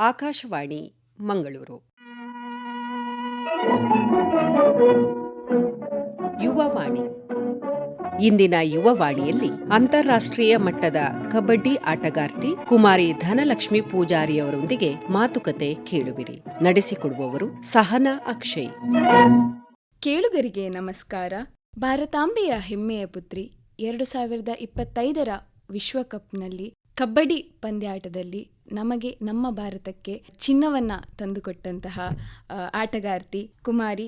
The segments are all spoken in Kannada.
ಆಕಾಶವಾಣಿ ಮಂಗಳೂರು. ಯುವವಾಣಿ. ಇಂದಿನ ಯುವವಾಣಿಯಲ್ಲಿ ಅಂತಾರಾಷ್ಟ್ರೀಯ ಮಟ್ಟದ ಕಬಡ್ಡಿ ಆಟಗಾರ್ತಿ ಕುಮಾರಿ ಧನಲಕ್ಷ್ಮಿ ಪೂಜಾರಿಯವರೊಂದಿಗೆ ಮಾತುಕತೆ ಕೇಳುವಿರಿ. ನಡೆಸಿಕೊಡುವವರು ಸಹನಾ ಅಕ್ಷಯ್. ಕೇಳುಗರಿಗೆ ನಮಸ್ಕಾರ. ಭಾರತಾಂಬೆಯ ಹೆಮ್ಮೆಯ ಪುತ್ರಿ 2025 ವಿಶ್ವಕಪ್ನಲ್ಲಿ ಕಬಡ್ಡಿ ಪಂದ್ಯಾಟದಲ್ಲಿ ನಮಗೆ ನಮ್ಮ ಭಾರತಕ್ಕೆ ಚಿನ್ನವನ್ನ ತಂದುಕೊಟ್ಟಂತಹ ಆಟಗಾರ್ತಿ ಕುಮಾರಿ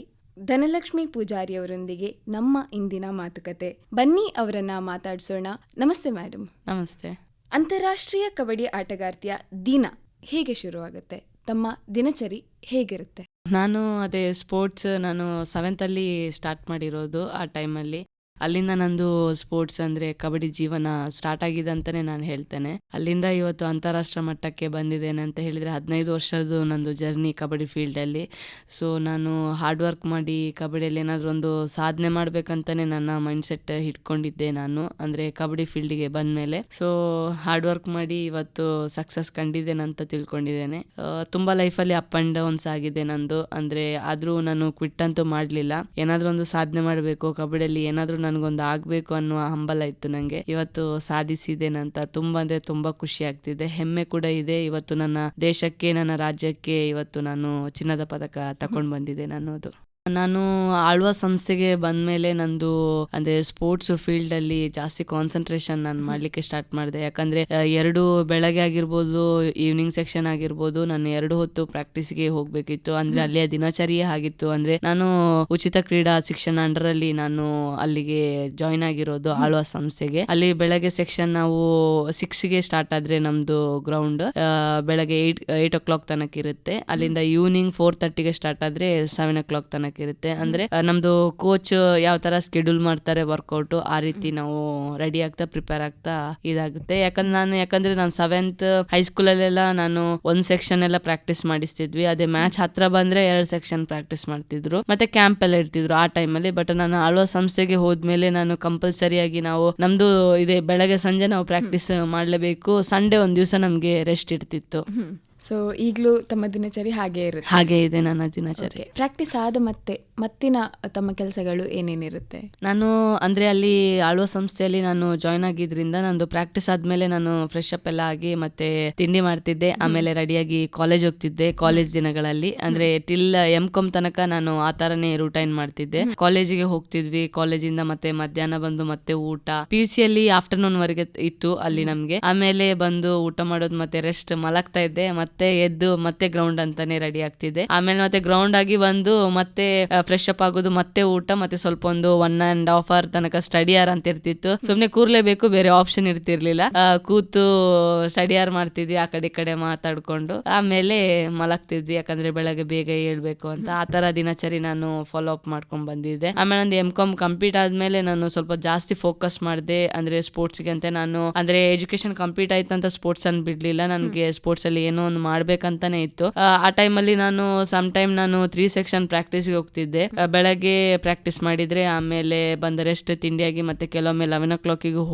ಧನಲಕ್ಷ್ಮಿ ಪೂಜಾರಿಯವರೊಂದಿಗೆ ನಮ್ಮ ಇಂದಿನ ಮಾತುಕತೆ. ಬನ್ನಿ ಅವರನ್ನ ಮಾತಾಡ್ಸೋಣ. ನಮಸ್ತೆ ಮೇಡಮ್. ನಮಸ್ತೆ. ಅಂತಾರಾಷ್ಟ್ರೀಯ ಕಬಡ್ಡಿ ಆಟಗಾರ್ತಿಯ ದಿನ ಹೇಗೆ ಶುರುವಾಗುತ್ತೆ? ತಮ್ಮ ದಿನಚರಿ ಹೇಗಿರುತ್ತೆ? ನಾನು ಸ್ಪೋರ್ಟ್ಸ್ ನಾನು 7th ಸ್ಟಾರ್ಟ್ ಮಾಡಿರೋದು. ಆ ಟೈಮಲ್ಲಿ ಅಲ್ಲಿಂದ ನಂದು ಸ್ಪೋರ್ಟ್ಸ್ ಅಂದರೆ ಕಬಡ್ಡಿ ಜೀವನ ಸ್ಟಾರ್ಟ್ ಆಗಿದೆ ಅಂತಲೇ ನಾನು ಹೇಳ್ತೇನೆ. ಅಲ್ಲಿಂದ ಇವತ್ತು ಅಂತಾರಾಷ್ಟ್ರ ಮಟ್ಟಕ್ಕೆ ಬಂದಿದ್ದೇನೆ ಅಂತ ಹೇಳಿದರೆ 15 ವರ್ಷದ್ದು ನಂದು ಜರ್ನಿ ಕಬಡ್ಡಿ ಫೀಲ್ಡಲ್ಲಿ. ಸೊ ನಾನು ಹಾರ್ಡ್ ವರ್ಕ್ ಮಾಡಿ ಕಬಡ್ಡಿಯಲ್ಲಿ ಏನಾದರೂ ಒಂದು ಸಾಧನೆ ಮಾಡಬೇಕಂತಲೇ ನನ್ನ ಮೈಂಡ್ಸೆಟ್ ಇಟ್ಕೊಂಡಿದ್ದೆ ನಾನು, ಅಂದರೆ ಕಬಡ್ಡಿ ಫೀಲ್ಡಿಗೆ ಬಂದಮೇಲೆ. ಸೊ ಹಾರ್ಡ್ ವರ್ಕ್ ಮಾಡಿ ಇವತ್ತು ಸಕ್ಸಸ್ ಕಂಡಿದ್ದೇನೆ ಅಂತ ತಿಳ್ಕೊಂಡಿದ್ದೇನೆ. ತುಂಬ ಲೈಫಲ್ಲಿ ಅಪ್ ಆ್ಯಂಡ್ ಡೌನ್ಸ್ ಆಗಿದೆ ನಂದು, ಅಂದರೆ ಆದರೂ ನಾನು ಕ್ವಿಟ್ ಅಂತೂ ಮಾಡಲಿಲ್ಲ. ಏನಾದರೂ ಒಂದು ಸಾಧನೆ ಮಾಡಬೇಕು ಕಬಡ್ಡಿಯಲ್ಲಿ, ಏನಾದರೂ ನನಗೊಂದು ಆಗಬೇಕು ಅನ್ನುವ ಹಂಬಲ ಇತ್ತು ನನಗೆ. ಇವತ್ತು ಸಾಧಿಸಿದ್ದೇನಂತ ತುಂಬ ಖುಷಿ ಆಗ್ತಿದೆ, ಹೆಮ್ಮೆ ಕೂಡ ಇದೆ. ಇವತ್ತು ನನ್ನ ದೇಶಕ್ಕೆ, ನನ್ನ ರಾಜ್ಯಕ್ಕೆ ಇವತ್ತು ನಾನು ಚಿನ್ನದ ಪದಕ ತಗೊಂಡು ಬಂದಿದ್ದೇನೆ ಅನ್ನೋದು. ನಾನು ಆಳ್ವಾ ಸಂಸ್ಥೆಗೆ ಬಂದಮೇಲೆ ನಂದು ಅಂದರೆ ಸ್ಪೋರ್ಟ್ಸ್ ಫೀಲ್ಡಲ್ಲಿ ಜಾಸ್ತಿ ಕಾನ್ಸಂಟ್ರೇಷನ್ ನಾನು ಮಾಡಲಿಕ್ಕೆ ಸ್ಟಾರ್ಟ್ ಮಾಡಿದೆ. ಯಾಕಂದರೆ 2 ಬೆಳಗ್ಗೆ ಆಗಿರ್ಬೋದು, ಈವ್ನಿಂಗ್ ಸೆಕ್ಷನ್ ಆಗಿರ್ಬೋದು, ನಾನು 2 ಹೊತ್ತು ಪ್ರಾಕ್ಟೀಸ್ಗೆ ಹೋಗಬೇಕಿತ್ತು. ಅಂದರೆ ಅಲ್ಲಿಯ ದಿನಚರಿಯೇ ಆಗಿತ್ತು. ಅಂದರೆ ನಾನು ಉಚಿತ ಕ್ರೀಡಾ ಶಿಕ್ಷಣ ಅಂಡರಲ್ಲಿ ನಾನು ಅಲ್ಲಿಗೆ ಜಾಯ್ನ್ ಆಗಿರೋದು ಆಳ್ವಾ ಸಂಸ್ಥೆಗೆ. ಅಲ್ಲಿ ಬೆಳಗ್ಗೆ ಸೆಕ್ಷನ್ ನಾವು 6ಗೆ ಸ್ಟಾರ್ಟ್ ಆದರೆ ನಮ್ಮದು ಗ್ರೌಂಡ್ ಬೆಳಗ್ಗೆ 8 o'clock ತನಕ ಇರುತ್ತೆ. ಅಲ್ಲಿಂದ ಈವ್ನಿಂಗ್ 4:30ಗೆ ಸ್ಟಾರ್ಟ್ ಆದರೆ 7 o'clock ತನಕ ಇರುತ್ತೆ. ಅಂದ್ರೆ ನಮ್ದು ಕೋಚ್ ಯಾವ ತರ ಸ್ಕೆಡ್ಯೂಲ್ ಮಾಡ್ತಾರೆ ವರ್ಕೌಟ್, ಆ ರೀತಿ ನಾವು ರೆಡಿ ಆಗ್ತಾ ಪ್ರಿಪೇರ್ ಆಗ್ತಾ ಇದಾಗುತ್ತೆ. ಯಾಕಂದ್ರೆ ನಾನು 7th ಹೈಸ್ಕೂಲಲ್ಲೆಲ್ಲ ನಾನು 1 ಸೆಕ್ಷನ್ ಎಲ್ಲ ಪ್ರಾಕ್ಟೀಸ್ ಮಾಡಿಸ್ತಿದ್ವಿ. ಅದೇ ಮ್ಯಾಚ್ ಹತ್ರ ಬಂದ್ರೆ 2 ಸೆಕ್ಷನ್ ಪ್ರಾಕ್ಟೀಸ್ ಮಾಡ್ತಿದ್ರು, ಮತ್ತೆ ಕ್ಯಾಂಪ್ ಎಲ್ಲ ಇರ್ತಿದ್ರು ಆ ಟೈಮಲ್ಲಿ. ಬಟ್ ನಾನು ಆಳ್ವಾ ಸಂಸ್ಥೆಗೆ ಹೋದ್ಮೇಲೆ ನಾನು ಕಂಪಲ್ಸರಿಯಾಗಿ ನಾವು ನಮ್ದು ಇದೆ ಬೆಳಗ್ಗೆ ಸಂಜೆ ನಾವು ಪ್ರಾಕ್ಟೀಸ್ ಮಾಡ್ಲೇಬೇಕು. ಸಂಡೇ ಒಂದ್ ದಿವಸ ನಮ್ಗೆ ರೆಸ್ಟ್ ಇರ್ತಿತ್ತು. ಸೊ ಈಗಲೂ ತಮ್ಮ ದಿನಚರಿ ಹಾಗೆ ಇರುತ್ತೆ? ಹಾಗೆ ಇದೆ ನನ್ನ ದಿನಚರಿ. ಪ್ರಾಕ್ಟೀಸ್ ಆದ ಮತ್ತಿನ ತಮ್ಮ ಕೆಲಸಗಳು ಏನೇನಿರುತ್ತೆ? ನಾನು ಅಂದರೆ ಅಲ್ಲಿ ಆಳ್ವಾ ಸಂಸ್ಥೆಯಲ್ಲಿ ನಾನು ಜಾಯ್ನ್ ಆಗಿದ್ರಿಂದ ನಂದು ಪ್ರಾಕ್ಟೀಸ್ ಆದಮೇಲೆ ನಾನು ಫ್ರೆಶ್ ಅಪ್ ಎಲ್ಲ ಆಗಿ ಮತ್ತೆ ತಿಂಡಿ ಮಾಡ್ತಿದ್ದೆ. ಆಮೇಲೆ ರೆಡಿಯಾಗಿ ಕಾಲೇಜ್ ಹೋಗ್ತಿದ್ದೆ. ಕಾಲೇಜ್ ದಿನಗಳಲ್ಲಿ ಅಂದರೆ ಟಿಲ್ M.Com ತನಕ ನಾನು ಆ ಥರನೇ ರೂಟೈನ್ ಮಾಡ್ತಿದ್ದೆ. ಕಾಲೇಜಿಗೆ ಹೋಗ್ತಿದ್ವಿ, ಕಾಲೇಜಿಂದ ಮತ್ತೆ ಮಧ್ಯಾಹ್ನ ಬಂದು ಮತ್ತೆ ಊಟ. PUCಯಲ್ಲಿ ಆಫ್ಟರ್ನೂನ್ ವರೆಗೆ ಇತ್ತು ಅಲ್ಲಿ ನಮಗೆ. ಆಮೇಲೆ ಬಂದು ಊಟ ಮಾಡೋದು, ಮತ್ತೆ ರೆಸ್ಟ್ ಮಲಗ್ತಾ ಇದ್ದೆ, ಮತ್ತೆ ಎದ್ದು ಮತ್ತೆ ಗ್ರೌಂಡ್ ಅಂತಾನೆ ರೆಡಿ ಆಗ್ತಿದ್ದೆ. ಆಮೇಲೆ ಮತ್ತೆ ಗ್ರೌಂಡ್ ಆಗಿ ಬಂದು ಮತ್ತೆ ಫ್ರೆಶ್ ಅಪ್ ಆಗೋದು, ಮತ್ತೆ ಊಟ, ಮತ್ತೆ ಸ್ವಲ್ಪ ಒಂದು 1.5 hour ತನಕ ಸ್ಟಡಿ ಆರ್ ಅಂತ ಇರ್ತಿತ್ತು. ಸುಮ್ನೆ ಕೂರ್ಲೇಬೇಕು, ಬೇರೆ ಆಪ್ಷನ್ ಇರ್ತಿರ್ಲಿಲ್ಲ. ಕೂತು ಸ್ಟಡಿ ಆರ್ ಮಾಡ್ತಿದ್ವಿ, ಆ ಕಡೆ ಈ ಕಡೆ ಮಾತಾಡ್ಕೊಂಡು. ಆಮೇಲೆ ಮಲಗ್ತಿದ್ವಿ, ಯಾಕಂದ್ರೆ ಬೆಳಗ್ಗೆ ಬೇಗ ಹೇಳ್ಬೇಕು ಅಂತ. ಆ ತರ ದಿನಚರಿ ನಾನು ಫಾಲೋ ಅಪ್ ಮಾಡ್ಕೊಂಡ್ ಬಂದಿದ್ದೆ. ಆಮೇಲೆ ನಂದು M.Com ಕಂಪ್ಲೀಟ್ ಆದ್ಮೇಲೆ ನಾನು ಸ್ವಲ್ಪ ಜಾಸ್ತಿ ಫೋಕಸ್ ಮಾಡಿದೆ ಅಂದ್ರೆ ಸ್ಪೋರ್ಟ್ಸ್ಗೆ ಅಂತ. ನಾನು ಅಂದ್ರೆ ಎಜುಕೇಶನ್ ಕಂಪ್ಲೀಟ್ ಆಯ್ತಂತ ಸ್ಪೋರ್ಟ್ಸ್ ಅನ್ನು ಬಿಡ್ಲಿಲ್ಲ. ನನಗೆ ಸ್ಪೋರ್ಟ್ಸ್ ಅಲ್ಲಿ ಏನೋ ಒಂದು ಮಾಡ್ಬೇಕಂತಾನೆ ಇತ್ತು. ಆ ಟೈಮಲ್ಲಿ ನಾನು ನಾನು 3 ಸೆಕ್ಷನ್ ಪ್ರಾಕ್ಟೀಸ್ಗೆ ಹೋಗ್ತಿದ್ದೆ. ಬೆಳಗ್ಗೆ ಪ್ರಾಕ್ಟೀಸ್ ಮಾಡಿದ್ರೆ ಆಮೇಲೆ ಬಂದ ರೆಸ್ಟ್, ತಿಂಡಿಯಾಗಿ ಮತ್ತೆ ಕೆಲವೊಮ್ಮೆ 11 o'clock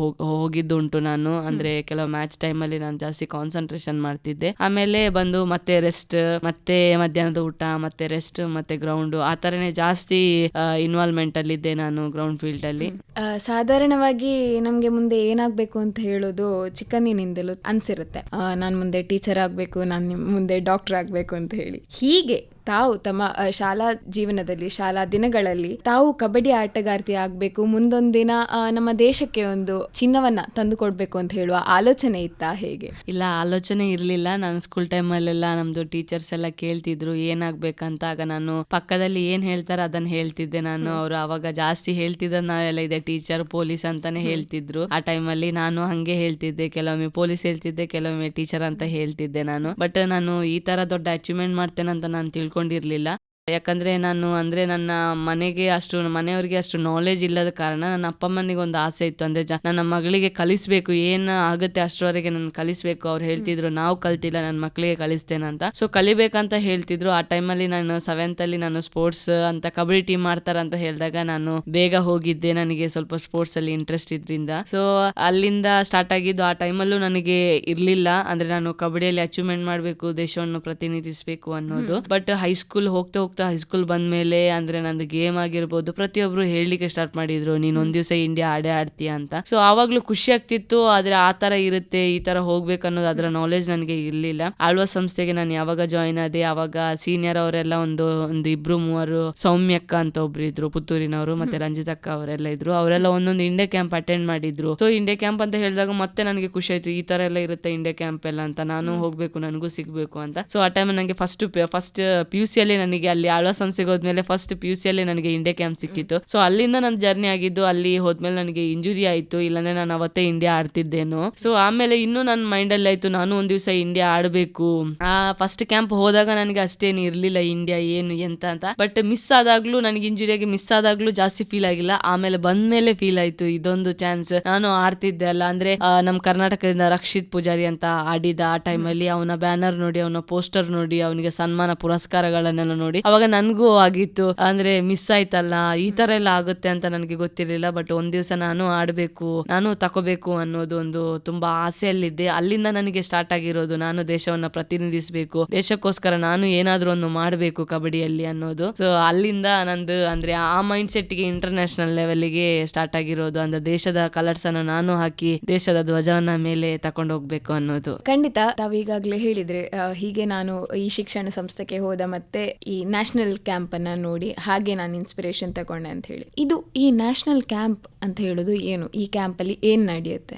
ಹೋಗಿದ್ದುಂಟು ನಾನು. ಅಂದ್ರೆ ಕೆಲವು ಮ್ಯಾಚ್ ಟೈಮಲ್ಲಿ ನಾನು ಜಾಸ್ತಿ ಕಾನ್ಸಂಟ್ರೇಷನ್ ಮಾಡ್ತಿದ್ದೆ. ಆಮೇಲೆ ಬಂದು ಮತ್ತೆ ರೆಸ್ಟ್, ಮತ್ತೆ ಮಧ್ಯಾಹ್ನದ ಊಟ, ಮತ್ತೆ ರೆಸ್ಟ್, ಮತ್ತೆ ಗ್ರೌಂಡ್, ಆ ತರನೇ ಜಾಸ್ತಿ ಇನ್ವಾಲ್ವ್ಮೆಂಟ್ ಅಲ್ಲಿ ಇದ್ದೆ ನಾನು ಗ್ರೌಂಡ್ ಫೀಲ್ಡ್ ಅಲ್ಲಿ. ಸಾಧಾರಣವಾಗಿ ನಮ್ಗೆ ಮುಂದೆ ಏನಾಗ್ಬೇಕು ಅಂತ ಹೇಳೋದು ಚಿಕ್ಕಂದಿನಿಂದಲೂ ಅನ್ಸಿರುತ್ತೆ. ನಾನು ಮುಂದೆ ಟೀಚರ್ ಆಗ್ಬೇಕು, ನಾನು ಮುಂದೆ ಡಾಕ್ಟರ್ ಆಗ್ಬೇಕು ಅಂತ ಹೇಳಿ. ಹೀಗೆ ತಾವು ತಮ್ಮ ಶಾಲಾ ಜೀವನದಲ್ಲಿ, ಶಾಲಾ ದಿನಗಳಲ್ಲಿ ತಾವು ಕಬಡ್ಡಿ ಆಟಗಾರ್ತಿ ಆಗ್ಬೇಕು, ಮುಂದೊಂದು ದಿನ ನಮ್ಮ ದೇಶಕ್ಕೆ ಒಂದು ಚಿನ್ನವನ್ನ ತಂದು ಕೊಡ್ಬೇಕು ಅಂತ ಹೇಳುವ ಆಲೋಚನೆ ಇತ್ತಾ? ಹೇಗೆ? ಇಲ್ಲ, ಆಲೋಚನೆ ಇರ್ಲಿಲ್ಲ. ನಾನು ಸ್ಕೂಲ್ ಟೈಮಲ್ಲೆಲ್ಲ ನಮ್ದು ಟೀಚರ್ಸ್ ಎಲ್ಲ ಕೇಳ್ತಿದ್ರು ಏನಾಗ್ಬೇಕಂತ. ಆಗ ನಾನು ಪಕ್ಕದಲ್ಲಿ ಏನ್ ಹೇಳ್ತಾರ ಅದನ್ನ ಹೇಳ್ತಿದ್ದೆ ನಾನು. ಅವರು ಅವಾಗ ಜಾಸ್ತಿ ಹೇಳ್ತಿದ್ದ ನಾವೆಲ್ಲ ಇದೆ ಟೀಚರ್, ಪೊಲೀಸ್ ಅಂತಾನೆ ಹೇಳ್ತಿದ್ರು. ಆ ಟೈಮಲ್ಲಿ ನಾನು ಹಂಗೆ ಹೇಳ್ತಿದ್ದೆ, ಕೆಲವೊಮ್ಮೆ ಪೊಲೀಸ್ ಹೇಳ್ತಿದ್ದೆ, ಕೆಲವೊಮ್ಮೆ ಟೀಚರ್ ಅಂತ ಹೇಳ್ತಿದ್ದೆ ನಾನು. ಬಟ್ ನಾನು ಈ ತರ ದೊಡ್ಡ ಅಚೀವ್ಮೆಂಟ್ ಮಾಡ್ತೇನೆ ಅಂತ ನಾನು ತಿಳ್ಕೊಂಡಿರ್ಲಿಲ್ಲ. ಯಾಕಂದ್ರೆ ನಾನು ಅಂದ್ರೆ ನನ್ನ ಮನೆಯವ್ರಿಗೆ ಅಷ್ಟು ನಾಲೆಜ್ ಇಲ್ಲದ ಕಾರಣ ನನ್ನ ಅಪ್ಪ ಅಮ್ಮನಿಗೆ ಒಂದು ಆಸೆ ಇತ್ತು, ಅಂದ್ರೆ ನನ್ನ ಮಗಳಿಗೆ ಕಲಿಸ್ಬೇಕು, ಏನ್ ಆಗುತ್ತೆ ಅಷ್ಟರವರೆಗೆ ನನ್ನ ಕಲಿಸ್ಬೇಕು. ಅವ್ರು ಹೇಳ್ತಿದ್ರು ನಾವು ಕಲ್ತಿಲ್ಲ, ನನ್ನ ಮಕ್ಕಳಿಗೆ ಕಲಿಸ್ತೇನೆ ಅಂತ. ಸೊ ಕಲಿಬೇಕಂತ ಹೇಳ್ತಿದ್ರು. ಆ ಟೈಮಲ್ಲಿ ನಾನು 7th ಅಲ್ಲಿ ನಾನು ಸ್ಪೋರ್ಟ್ಸ್ ಅಂತ ಕಬಡ್ಡಿ ಟೀಮ್ ಮಾಡ್ತಾರ ಅಂತ ಹೇಳಿದಾಗ ನಾನು ಬೇಗ ಹೋಗಿದ್ದೆ, ನನಗೆ ಸ್ವಲ್ಪ ಸ್ಪೋರ್ಟ್ಸ್ ಅಲ್ಲಿ ಇಂಟ್ರೆಸ್ಟ್ ಇದ್ರಿಂದ. ಸೊ ಅಲ್ಲಿಂದ ಸ್ಟಾರ್ಟ್ ಆಗಿದ್ದು. ಆ ಟೈಮಲ್ಲೂ ನನಗೆ ಇರ್ಲಿಲ್ಲ, ಅಂದ್ರೆ ನಾನು ಕಬಡ್ಡಿಯಲ್ಲಿ ಅಚೀವ್ಮೆಂಟ್ ಮಾಡಬೇಕು, ದೇಶವನ್ನು ಪ್ರತಿನಿಧಿಸಬೇಕು ಅನ್ನೋದು. ಬಟ್ ಹೈಸ್ಕೂಲ್ ಹೋಗ್ತಾ ಹೈಸ್ಕೂಲ್ ಬಂದ್ಮೇಲೆ ಅಂದ್ರೆ ನಂದು ಗೇಮ್ ಆಗಿರ್ಬೋದು ಪ್ರತಿಯೊಬ್ರು ಹೇಳಲಿಕ್ಕೆ ಸ್ಟಾರ್ಟ್ ಮಾಡಿದ್ರು, ನೀನ್ ಒಂದ್ ದಿವಸ ಇಂಡಿಯಾ ಆಡ್ತೀಯ ಅಂತ. ಸೊ ಆವಾಗ್ಲೂ ಖುಷಿ ಆಗ್ತಿತ್ತು, ಆದ್ರೆ ಆ ತರ ಇರುತ್ತೆ, ಈ ತರ ಹೋಗ್ಬೇಕು ಅನ್ನೋದು ಅದರ ನಾಲೆಜ್ ನನಗೆ ಇರ್ಲಿಲ್ಲ. ಆಳ್ವಾ ಸಂಸ್ಥೆಗೆ ನಾನು ಯಾವಾಗ ಜಾಯಿನ್ ಆದೆ, ಅವಾಗ ಸೀನಿಯರ್ ಅವರೆಲ್ಲ ಒಂದು 2-3 ಸೌಮ್ಯಕ್ಕ ಅಂತ ಒಬ್ರು ಇದ್ರು ಪುತ್ತೂರಿನವರು, ಮತ್ತೆ ರಂಜಿತಕ್ಕ ಅವರೆಲ್ಲ ಇದ್ರು. ಅವರೆಲ್ಲ ಒಂದೊಂದು ಇಂಡಿಯಾ ಕ್ಯಾಂಪ್ ಅಟೆಂಡ್ ಮಾಡಿದ್ರು. ಸೊ ಇಂಡಿಯಾ ಕ್ಯಾಂಪ್ ಅಂತ ಹೇಳಿದಾಗ ಮತ್ತೆ ನನಗೆ ಖುಷಿ ಆಯ್ತು, ಈ ತರ ಎಲ್ಲ ಇರುತ್ತೆ ಇಂಡಿಯಾ ಕ್ಯಾಂಪ್ ಎಲ್ಲ ಅಂತ, ನಾನು ಹೋಗ್ಬೇಕು, ನನಗೂ ಸಿಗ್ಬೇಕು ಅಂತ. ಸೊ ಆ ಟೈಮ್ ನನಗೆ ಫಸ್ಟ್ PUC ಅಲ್ಲಿ ನನಗೆ ಅಲ್ಲಿ ಆಳ್ವಾ ಸಂಸ್ಥೆಗೆ ಹೋದ್ಮೇಲೆ ಫಸ್ಟ್ PUC ಅಲ್ಲಿ ನನಗೆ ಇಂಡಿಯಾ ಕ್ಯಾಂಪ್ ಸಿಕ್ಕಿತ್ತು. ಸೊ ಅಲ್ಲಿಂದ ನನ್ನ ಜರ್ನಿ ಆಗಿದ್ದು. ಅಲ್ಲಿ ಹೋದ್ಮೇಲೆ ನನಗೆ ಇಂಜುರಿ ಆಯ್ತು, ಇಲ್ಲಾಂದ್ರೆ ನಾನು ಅವತ್ತೇ ಇಂಡಿಯಾ ಆಡ್ತಿದ್ದೇನು. ಸೊ ಆಮೇಲೆ ಇನ್ನೂ ನನ್ನ ಮೈಂಡ್ ಅಲ್ಲಿ ಆಯ್ತು, ನಾನು ಒಂದ್ ದಿವಸ ಇಂಡಿಯಾ ಆಡ್ಬೇಕು. ಆ ಫಸ್ಟ್ ಕ್ಯಾಂಪ್ ಹೋದಾಗ ನನಗೆ ಅಷ್ಟೇನು ಇರ್ಲಿಲ್ಲ ಇಂಡಿಯಾ ಏನು ಎಂತ ಅಂತ. ಬಟ್ ಮಿಸ್ ಆದಾಗ್ಲೂ ನನಗೆ ಇಂಜುರಿಯಾಗಿ ಮಿಸ್ ಆದಾಗ್ಲೂ ಜಾಸ್ತಿ ಫೀಲ್ ಆಗಿಲ್ಲ. ಆಮೇಲೆ ಬಂದ್ಮೇಲೆ ಫೀಲ್ ಆಯ್ತು, ಇದೊಂದು ಚಾನ್ಸ್, ನಾನು ಆಡ್ತಿದ್ದೆ ಅಲ್ಲ. ಅಂದ್ರೆ ನಮ್ ಕರ್ನಾಟಕದಿಂದ ರಕ್ಷಿತ್ ಪೂಜಾರಿ ಅಂತ ಆಡಿದ. ಆ ಟೈಮಲ್ಲಿ ಅವನ ಬ್ಯಾನರ್ ನೋಡಿ, ಅವನ ಪೋಸ್ಟರ್ ನೋಡಿ, ಅವನಿಗೆ ಸನ್ಮಾನ ಪುರಸ್ಕಾರಗಳನ್ನೆಲ್ಲ ನೋಡಿ ಅವಾಗ ನನ್ಗೂ ಆಗಿತ್ತು, ಅಂದ್ರೆ ಮಿಸ್ ಆಯ್ತಲ್ಲ, ಈ ತರ ಎಲ್ಲ ಆಗುತ್ತೆ ಅಂತ ನನಗೆ ಗೊತ್ತಿರ್ಲಿಲ್ಲ. ಬಟ್ ಒಂದ್ ದಿವಸ ನಾನು ಆಡ್ಬೇಕು, ನಾನು ತಕೋಬೇಕು ಅನ್ನೋದು ಒಂದು ತುಂಬಾ ಆಸೆಯಲ್ಲಿದ್ದೆ. ಅಲ್ಲಿಂದ ನನಗೆ ಸ್ಟಾರ್ಟ್ ಆಗಿರೋದು, ನಾನು ದೇಶವನ್ನ ಪ್ರತಿನಿಧಿಸಬೇಕು, ದೇಶಕ್ಕೋಸ್ಕರ ನಾನು ಏನಾದ್ರೂ ಒಂದು ಮಾಡಬೇಕು ಕಬಡ್ಡಿಯಲ್ಲಿ ಅನ್ನೋದು. ಸೊ ಅಲ್ಲಿಂದ ನಂದು ಅಂದ್ರೆ ಆ ಮೈಂಡ್ ಸೆಟ್ ಗೆ ಇಂಟರ್ನ್ಯಾಷನಲ್ ಲೆವೆಲ್ಗೆ ಸ್ಟಾರ್ಟ್ ಆಗಿರೋದು. ಅಂದ್ರೆ ದೇಶದ ಕಲರ್ಸ್ ಅನ್ನು ನಾನು ಹಾಕಿ ದೇಶದ ಧ್ವಜವನ್ನ ಮೇಲೆ ತಕೊಂಡು ಹೋಗ್ಬೇಕು ಅನ್ನೋದು. ಖಂಡಿತ ತಾವೀಗಾಗ್ಲೇ ಹೇಳಿದ್ರೆ, ಹೀಗೆ ನಾನು ಈ ಶಿಕ್ಷಣ ಸಂಸ್ಥೆಗೆ ಹೋದ ಮತ್ತೆ ಈ ನ್ಯಾಷನಲ್ ಕ್ಯಾಂಪ್ ಅನ್ನ ನೋಡಿ ಹಾಗೆ ನಾನು ಇನ್ಸ್ಪಿರೇಷನ್ ತಗೊಂಡೆ ಅಂತ ಹೇಳಿ. ಇದು ಈ ನ್ಯಾಷನಲ್ ಕ್ಯಾಂಪ್ ಅಂತ ಹೇಳೋದು ಏನು? ಈ ಕ್ಯಾಂಪ್ ಅಲ್ಲಿ ಏನ್ ನಡೆಯುತ್ತೆ?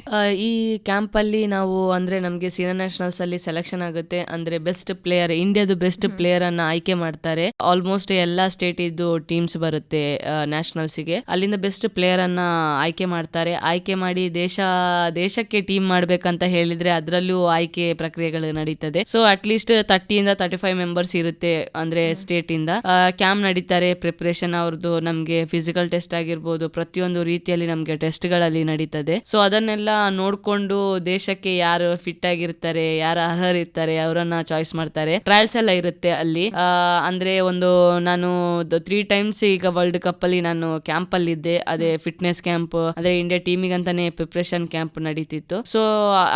ಈ ಕ್ಯಾಂಪ್ ಅಲ್ಲಿ ನಾವು ಅಂದ್ರೆ ನಮ್ಗೆ ಸೀನಿಯರ್ ನ್ಯಾಷನಲ್ಸ್ ಅಲ್ಲಿ ಸೆಲೆಕ್ಷನ್ ಆಗುತ್ತೆ. ಅಂದ್ರೆ ಬೆಸ್ಟ್ ಪ್ಲೇಯರ್, ಇಂಡಿಯಾದ ಬೆಸ್ಟ್ ಪ್ಲೇಯರ್ ಅನ್ನ ಆಯ್ಕೆ ಮಾಡ್ತಾರೆ. ಆಲ್ಮೋಸ್ಟ್ ಎಲ್ಲಾ ಸ್ಟೇಟ್ ಇದ್ದು ಟೀಮ್ಸ್ ಬರುತ್ತೆ ನ್ಯಾಷನಲ್ಸ್ ಗೆ. ಅಲ್ಲಿಂದ ಬೆಸ್ಟ್ ಪ್ಲೇಯರ್ ಅನ್ನ ಆಯ್ಕೆ ಮಾಡ್ತಾರೆ. ಆಯ್ಕೆ ಮಾಡಿ ದೇಶಕ್ಕೆ ಟೀಮ್ ಮಾಡ್ಬೇಕಂತ ಹೇಳಿದ್ರೆ ಅದರಲ್ಲೂ ಆಯ್ಕೆ ಪ್ರಕ್ರಿಯೆಗಳು ನಡೀತದೆ. ಸೊ ಅಟ್ ಲೀಸ್ಟ್ 30-35 ಮೆಂಬರ್ಸ್ ಇರುತ್ತೆ ಅಂದ್ರೆ ಸ್ಟೇಟ್ ಇಂದ. ಕ್ಯಾಂಪ್ ನಡೀತಾರೆ. ಪ್ರಿಪರೇಷನ್ ಅವ್ರದ್ದು ನಮ್ಗೆ ಫಿಸಿಕಲ್ ಟೆಸ್ಟ್ ಆಗಿರ್ಬೋದು, ಪ್ರತಿಯೊಂದು ರೀತಿಯಲ್ಲಿ ನಮ್ಗೆ ಟೆಸ್ಟ್ ಗಳಲ್ಲಿ ನಡೀತದೆ. ಸೊ ಅದನ್ನೆಲ್ಲ ನೋಡ್ಕೊಂಡು ದೇಶಕ್ಕೆ ಯಾರು ಫಿಟ್ ಆಗಿರ್ತಾರೆ, ಯಾರು ಅರ್ಹರಿರ್ತಾರೆ ಅವರನ್ನ ಚಾಯ್ಸ್ ಮಾಡ್ತಾರೆ. ಟ್ರಯಲ್ಸ್ ಎಲ್ಲ ಇರುತ್ತೆ ಅಲ್ಲಿ. ಅಂದ್ರೆ ನಾನು 3 times ಈಗ ವರ್ಲ್ಡ್ ಕಪ್ ಅಲ್ಲಿ ನಾನು ಕ್ಯಾಂಪ್ ಅಲ್ಲಿ ಇದ್ದೆ. ಅದೇ ಫಿಟ್ನೆಸ್ ಕ್ಯಾಂಪ್, ಅಂದ್ರೆ ಇಂಡಿಯಾ ಟೀಮಿಗೆ ಅಂತಾನೆ ಪ್ರಿಪರೇಷನ್ ಕ್ಯಾಂಪ್ ನಡೀತಿತ್ತು. ಸೊ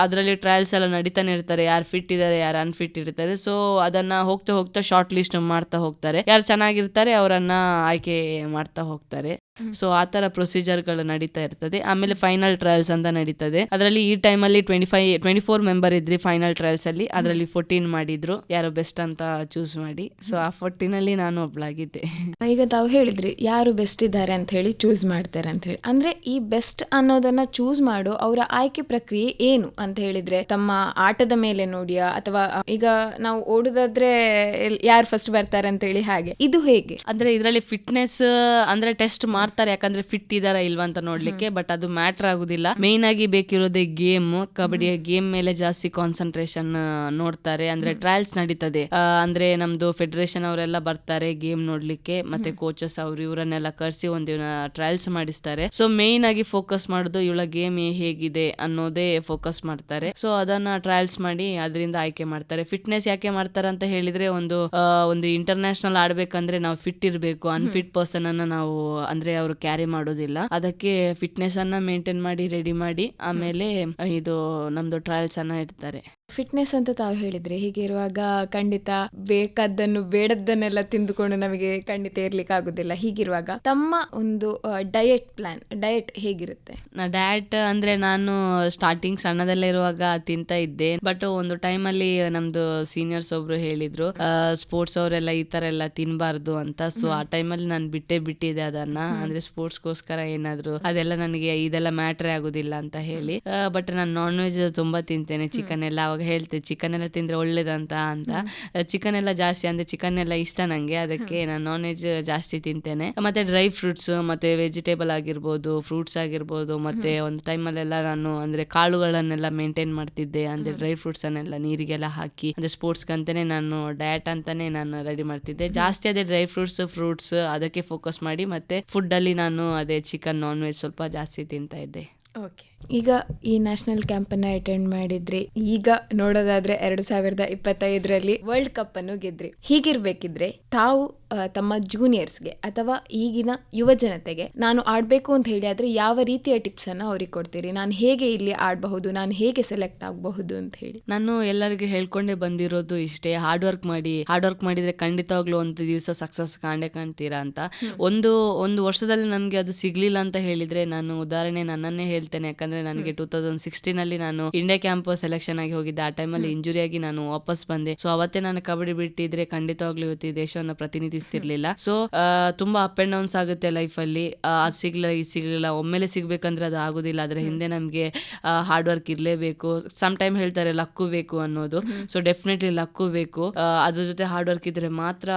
ಅದರಲ್ಲಿ ಟ್ರಯಲ್ಸ್ ಎಲ್ಲ ನಡೀತಾನೆ ಇರ್ತಾರೆ, ಯಾರು ಫಿಟ್ ಇದಾರೆ, ಯಾರು ಅನ್ಫಿಟ್ ಇರ್ತಾರೆ. ಸೊ ಅದನ್ನ ಹೋಗ್ತಾ ಶಾರ್ಟ್ ಲಿಸ್ಟ್ ಮಾಡ್ತಾ ಹೋಗ್ತಾರೆ. ಯಾರು ಚೆನ್ನಾಗಿರ್ತಾರೆ ಅವರನ್ನ ಆಯ್ಕೆ ಮಾಡ್ತಾ ಹೋಗ್ತಾರೆ. ಸೊ ಆ ತರ ಪ್ರೊಸೀಜರ್ ಗಳು ನಡೀತಾ ಇರ್ತದೆ. ಆಮೇಲೆ ಫೈನಲ್ ಟ್ರಯಲ್ಸ್ ಅಂತ ನಡೀತದೆ. ಅದರಲ್ಲಿ ಈ ಟೈಮ್ ಅಲ್ಲಿ 24 ಮೆಂಬರ್ ಇದ್ರಿ ಫೈನಲ್ ಟ್ರಯಲ್ಸ್ ಅಲ್ಲಿ. ಅದರಲ್ಲಿ 14 ಮಾಡಿದ್ರು, ಯಾರು ಬೆಸ್ಟ್ ಅಂತ ಚೂಸ್ ಮಾಡಿ. ಸೊ ಆ 14 ಅಲ್ಲಿ ನಾನು ಒಬ್ಳಾಗಿದ್ದೆ. ಈಗ ತಾವು ಹೇಳಿದ್ರಿ ಯಾರು ಬೆಸ್ಟ್ ಇದ್ದಾರೆ ಅಂತ ಹೇಳಿ ಚೂಸ್ ಮಾಡ್ತಾರೆ ಅಂತ ಹೇಳಿ. ಅಂದ್ರೆ ಈ ಬೆಸ್ಟ್ ಅನ್ನೋದನ್ನ ಚೂಸ್ ಮಾಡೋ ಅವರ ಆಯ್ಕೆ ಪ್ರಕ್ರಿಯೆ ಏನು ಅಂತ ಹೇಳಿದ್ರೆ, ತಮ್ಮ ಆಟದ ಮೇಲೆ ನೋಡಿಯಾ, ಅಥವಾ ಈಗ ನಾವು ಓಡುದಾದ್ರೆ ಯಾರು ಫಸ್ಟ್ ಬರ್ತಾರೆ ಅಂತ ಹೇಳಿ, ಹಾಗೆ ಇದು ಹೇಗೆ? ಅಂದ್ರೆ ಇದರಲ್ಲಿ ಫಿಟ್ನೆಸ್ ಅಂದ್ರೆ ಟೆಸ್ಟ್ ಮಾಡ್ತಾರೆ, ಯಾಕಂದ್ರೆ ಫಿಟ್ ಇದಾರ ಇಲ್ವಾ ಅಂತ ನೋಡ್ಲಿಕ್ಕೆ. ಬಟ್ ಅದು ಮ್ಯಾಟರ್ ಆಗುದಿಲ್ಲ. ಮೇನ್ ಆಗಿ ಬೇಕಿರೋದೇ ಗೇಮ್. ಕಬಡ್ಡಿಯ ಗೇಮ್ ಮೇಲೆ ಜಾಸ್ತಿ ಕಾನ್ಸಂಟ್ರೇಷನ್ ನೋಡ್ತಾರೆ. ಅಂದ್ರೆ ಟ್ರಯಲ್ಸ್ ನಡೀತದೆ. ಅಂದ್ರೆ ನಮ್ದು ಫೆಡರೇಷನ್ ಅವರೆಲ್ಲ ಬರ್ತಾರೆ ಗೇಮ್ ನೋಡ್ಲಿಕ್ಕೆ, ಮತ್ತೆ ಕೋಚಸ್ ಅವ್ರು ಇವರನ್ನೆಲ್ಲ ಕರ್ಸಿ ಒಂದಿನ ಟ್ರಯಲ್ಸ್ ಮಾಡಿಸ್ತಾರೆ. ಸೊ ಮೇನ್ ಆಗಿ ಫೋಕಸ್ ಮಾಡೋದು ಇವಳ ಗೇಮ್ ಹೇಗಿದೆ ಅನ್ನೋದೇ ಫೋಕಸ್ ಮಾಡ್ತಾರೆ. ಸೊ ಅದನ್ನ ಟ್ರಯಲ್ಸ್ ಮಾಡಿ ಅದರಿಂದ ಆಯ್ಕೆ ಮಾಡ್ತಾರೆ. ಫಿಟ್ನೆಸ್ ಯಾಕೆ ಮಾಡ್ತಾರೆ ಅಂತ ಹೇಳಿದ್ರೆ, ಒಂದು ಇಂಟರ್ನ್ಯಾಷನಲ್ ಆಡ್ಬೇಕಂದ್ರೆ ನಾವು ಫಿಟ್ ಇರ್ಬೇಕು. ಅನ್ಫಿಟ್ ಪರ್ಸನ್ ಅನ್ನ ನಾವು ಅಂದ್ರೆ ಅವರು ಕ್ಯಾರಿ ಮಾಡೋದಿಲ್ಲ. ಅದಕ್ಕೆ ಫಿಟ್ನೆಸ್ ಅನ್ನ ಮೇಂಟೈನ್ ಮಾಡಿ ರೆಡಿ ಮಾಡಿ ಆಮೇಲೆ ಇದು ನಮ್ದು ಟ್ರಯಲ್ಸ್ ಅನ್ನ ಇಡ್ತಾರೆ. ಫಿಟ್ನೆಸ್ ಅಂತ ತಾವು ಹೇಳಿದ್ರೆ, ಹೀಗೆ ಇರುವಾಗ ಖಂಡಿತ ಬೇಕಾದ್ದನ್ನು ಬೇಡದ್ದನ್ನೆಲ್ಲ ತಿಂದುಕೊಂಡು ನಮಗೆ ಖಂಡಿತ ಇರ್ಲಿಕ್ಕೆ ಆಗುದಿಲ್ಲ. ಹೀಗಿರುವಾಗ ತಮ್ಮ ಒಂದು ಡಯಟ್ ಹೇಗಿರುತ್ತೆ? ಡಯಟ್ ಅಂದ್ರೆ ನಾನು ಸ್ಟಾರ್ಟಿಂಗ್ ಸಣ್ಣದಲ್ಲೇ ಇರುವಾಗ ತಿಂತ ಇದ್ದೆ. ಬಟ್ ಒಂದು ಟೈಮ್ ಅಲ್ಲಿ ನಮ್ದು ಸೀನಿಯರ್ಸ್ ಒಬ್ರು ಹೇಳಿದ್ರು, ಸ್ಪೋರ್ಟ್ಸ್ ಅವರೆಲ್ಲ ಈ ತರ ಎಲ್ಲ ತಿನ್ಬಾರ್ದು ಅಂತ. ಸೊ ಆ ಟೈಮಲ್ಲಿ ನಾನು ಬಿಟ್ಟಿದ್ದೆ ಅದನ್ನ. ಅಂದ್ರೆ ಸ್ಪೋರ್ಟ್ಸ್ಗೋಸ್ಕರ ಏನಾದ್ರು ಅದೆಲ್ಲ ನನಗೆ ಇದೆಲ್ಲ ಮ್ಯಾಟ್ರೇ ಆಗುದಿಲ್ಲ ಅಂತ ಹೇಳಿ. ಬಟ್ ನಾನು ನಾನ್ ವೆಜ್ ತುಂಬಾ ತಿಂತೇನೆ, ಚಿಕನ್ ಎಲ್ಲ. ಅವಾಗ ಹೇಳ್ತೆ ಚಿಕನ್ ಎಲ್ಲ ತಿಂದ್ರೆ ಒಳ್ಳೇದಂತ ಅಂತ. ಚಿಕನ್ ಎಲ್ಲ ಜಾಸ್ತಿ ಅಂದ್ರೆ ಚಿಕನ್ ಎಲ್ಲ ಇಷ್ಟ ನಂಗೆ, ಅದಕ್ಕೆ ನಾನು ನಾನ್ ವೆಜ್ ಜಾಸ್ತಿ ತಿಂತೇನೆ. ಮತ್ತೆ ಡ್ರೈ ಫ್ರೂಟ್ಸ್ ಮತ್ತೆ ವೆಜಿಟೇಬಲ್ ಆಗಿರ್ಬೋದು, ಫ್ರೂಟ್ಸ್ ಆಗಿರ್ಬೋದು, ಮತ್ತೆ ಒಂದು ಟೈಮಲ್ಲೆಲ್ಲ ನಾನು ಅಂದ್ರೆ ಕಾಳುಗಳನ್ನೆಲ್ಲ ಮೇಂಟೈನ್ ಮಾಡ್ತಿದ್ದೆ. ಅಂದ್ರೆ ಡ್ರೈ ಫ್ರೂಟ್ಸ್ ಅನ್ನೆಲ್ಲ ನೀರಿಗೆಲ್ಲ ಹಾಕಿ ಅಂದ್ರೆ ಸ್ಪೋರ್ಟ್ಸ್ ಅಂತಾನೆ ನಾನು ಡಯಟ್ ಅಂತಾನೆ ನಾನು ರೆಡಿ ಮಾಡ್ತಿದ್ದೆ. ಜಾಸ್ತಿ ಅದೇ ಡ್ರೈ ಫ್ರೂಟ್ಸ್ ಅದಕ್ಕೆ ಫೋಕಸ್ ಮಾಡಿ, ಮತ್ತೆ ಫುಡ್ ಅಲ್ಲಿ ನಾನು ಅದೇ ಚಿಕನ್ ನಾನ್ ವೆಜ್ ಸ್ವಲ್ಪ ಜಾಸ್ತಿ ತಿಂತಾ ಇದ್ದೆ. ಓಕೆ, ಈಗ ಈ ನ್ಯಾಷನಲ್ ಕ್ಯಾಂಪನ್ನು ಅಟೆಂಡ್ ಮಾಡಿದ್ರಿ. ಈಗ ನೋಡೋದಾದ್ರೆ 2025ರಲ್ಲಿ ವರ್ಲ್ಡ್ ಕಪ್ ಅನ್ನು ಗೆದ್ರಿ. ಹೀಗಿರ್ಬೇಕಿದ್ರೆ ತಾವು ತಮ್ಮ ಜೂನಿಯರ್ಸ್ಗೆ ಅಥವಾ ಈಗಿನ ಯುವ ಜನತೆಗೆ ನಾನು ಆಡಬೇಕು ಅಂತ ಹೇಳಿ ಆದರೆ ಯಾವ ರೀತಿಯ ಟಿಪ್ಸ್ ಅನ್ನು ಅವ್ರಿಗೆ ಕೊಡ್ತೀರಿ? ನಾನು ಹೇಗೆ ಇಲ್ಲಿ ಆಡಬಹುದು, ನಾನು ಹೇಗೆ ಸೆಲೆಕ್ಟ್ ಆಗಬಹುದು ಅಂತ ಹೇಳಿ. ನಾನು ಎಲ್ಲರಿಗೆ ಹೇಳ್ಕೊಂಡೇ ಬಂದಿರೋದು ಇಷ್ಟೇ, ಹಾರ್ಡ್ ವರ್ಕ್ ಮಾಡಿದ್ರೆ ಖಂಡಿತವಾಗ್ಲೂ ಒಂದು ದಿವಸ ಸಕ್ಸಸ್ ಕಾಣ್ತೀರಾ ಅಂತ. ಒಂದು ವರ್ಷದಲ್ಲಿ ನನಗೆ ಅದು ಸಿಗ್ಲಿಲ್ಲ ಅಂತ ಹೇಳಿದ್ರೆ ನಾನು ಉದಾಹರಣೆ ನನ್ನನ್ನೇ ಹೇಳ್ತೇನೆ. ಯಾಕಂದ್ರೆ ನನಗೆ 2016 ನಾನು ಇಂಡಿಯಾ ಕ್ಯಾಂಪ್ ಸೆಲೆಕ್ಷನ್ ಆಗಿ ಹೋಗಿದ್ದೆ. ಆ ಟೈಮಲ್ಲಿ ಇಂಜುರಿ ಆಗಿ ನಾನು ವಾಪಸ್ ಬಂದೆ. ಸೊ ಅವತ್ತೇ ನಾನು ಕಬಡ್ಡಿ ಬಿಟ್ಟಿದ್ರೆ ಖಂಡಿತವಾಗ್ಲೂ ಇವತ್ತು ಈ ದೇಶವನ್ನ ಪ್ರತಿನಿಧಿಸ್ತಿರ್ಲಿಲ್ಲ. ಸೊ ತುಂಬಾ ಅಪ್ ಅಂಡ್ ಡೌನ್ಸ್ ಆಗುತ್ತೆ ಲೈಫ್ ಅಲ್ಲಿ. ಅದು ಸಿಗ್ಲಿಲ್ಲ ಒಮ್ಮೆಲೆ ಸಿಗ್ಬೇಕಂದ್ರೆ ಅದು ಆಗುದಿಲ್ಲ. ಅದ್ರ ಹಿಂದೆ ನಮ್ಗೆ ಹಾರ್ಡ್ ವರ್ಕ್ ಇರ್ಲೇಬೇಕು. ಸಮ್ ಟೈಮ್ ಹೇಳ್ತಾರೆ ಲಕ್ಕು ಬೇಕು ಅನ್ನೋದು. ಸೊ ಡೆಫಿನೆಟ್ಲಿ ಲಕ್ಕು ಬೇಕು. ಅದ್ರ ಜೊತೆ ಹಾರ್ಡ್ ವರ್ಕ್ ಇದ್ರೆ ಮಾತ್ರ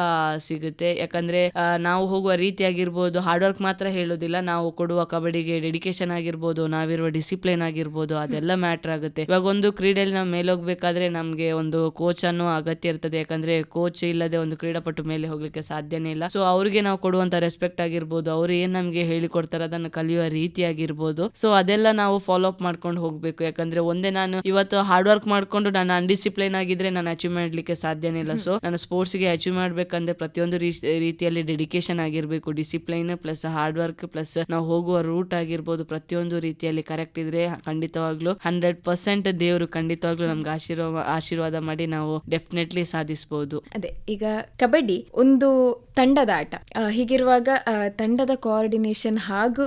ಸಿಗುತ್ತೆ. ಯಾಕಂದ್ರೆ ನಾವು ಹೋಗುವ ರೀತಿ ಆಗಿರ್ಬೋದು, ಹಾರ್ಡ್ ವರ್ಕ್ ಮಾತ್ರ ಹೇಳೋದಿಲ್ಲ, ನಾವು ಕೊಡುವ ಕಬಡ್ಡಿಗೆ ಡೆಡಿಕೇಶನ್ ಆಗಿರ್ಬೋದು, ನಾವಿರುವ ಡಿಸಿಪ್ಲಿನ್ ಆಗಿರ್ಬೋದು, ಅದೆಲ್ಲ ಮ್ಯಾಟರ್ ಆಗುತ್ತೆ. ಇವಾಗ ಒಂದು ಕ್ರೀಡೆಯಲ್ಲಿ ನಾವು ಮೇಲೆ ಹೋಗ್ಬೇಕಾದ್ರೆ ನಮ್ಗೆ ಒಂದು ಕೋಚ್ ಅನ್ನೋ ಅಗತ್ಯ ಇರ್ತದೆ. ಯಾಕಂದ್ರೆ ಕೋಚ್ ಇಲ್ಲದೆ ಒಂದು ಕ್ರೀಡಾಪಟು ಮೇಲೆ ಹೋಗ್ಲಿಕ್ಕೆ ಸಾಧ್ಯನೇ ಇಲ್ಲ. ಸೊ ಅವ್ರಿಗೆ ನಾವು ಕೊಡುವಂತ ರೆಸ್ಪೆಕ್ಟ್ ಆಗಿರ್ಬೋದು, ಅವ್ರು ಏನ್ ನಮ್ಗೆ ಹೇಳಿಕೊಡ್ತಾರೆ ಅದನ್ನ ಕಲಿಯುವ ರೀತಿ ಆಗಿರ್ಬೋದು, ಸೊ ಅದೆಲ್ಲ ನಾವು ಫಾಲೋ ಅಪ್ ಮಾಡ್ಕೊಂಡು ಹೋಗ್ಬೇಕು. ಯಾಕಂದ್ರೆ ಒಂದೇ ನಾನು ಇವತ್ತು ಹಾರ್ಡ್ ವರ್ಕ್ ಮಾಡ್ಕೊಂಡು ನಾನು ಅನ್ಡಿಸಿಪ್ಲೈನ್ ಆಗಿದ್ರೆ ನಾನು ಅಚೀವ್ ಮಾಡ್ಲಿಕ್ಕೆ ಸಾಧ್ಯನೇ ಇಲ್ಲ. ಸೊ ನಾನು ಸ್ಪೋರ್ಟ್ಸ್ ಗೆ ಅಚೀವ್ ಮಾಡ್ಬೇಕಂದ್ರೆ ಪ್ರತಿಯೊಂದು ರೀತಿಯಲ್ಲಿ ಡೆಡಿಕೇಶನ್ ಆಗಿರ್ಬೇಕು, discipline plus hard work plus ನಾವು ಹೋಗುವ ರೂಟ್ ಆಗಿರ್ಬೋದು, ಪ್ರತಿಯೊಂದು ರೀತಿಯಲ್ಲಿ ಕರೆಕ್ಟ್ ಇದ್ರೆ ಖಂಡಿತವಾಗ್ಲೂ 100% ದೇವರು ಖಂಡಿತವಾಗ್ಲೂ ನಮ್ಗೆ ಆಶೀರ್ವಾದ ಮಾಡಿ ನಾವು ಡೆಫಿನೆಟ್ಲಿ ಸಾಧಿಸಬಹುದು. ಅದೇ, ಈಗ ಕಬಡ್ಡಿ ಒಂದು ತಂಡದ ಆಟ. ಹೀಗಿರುವಾಗ ತಂಡದ ಕೋಆರ್ಡಿನೇಷನ್ ಹಾಗೂ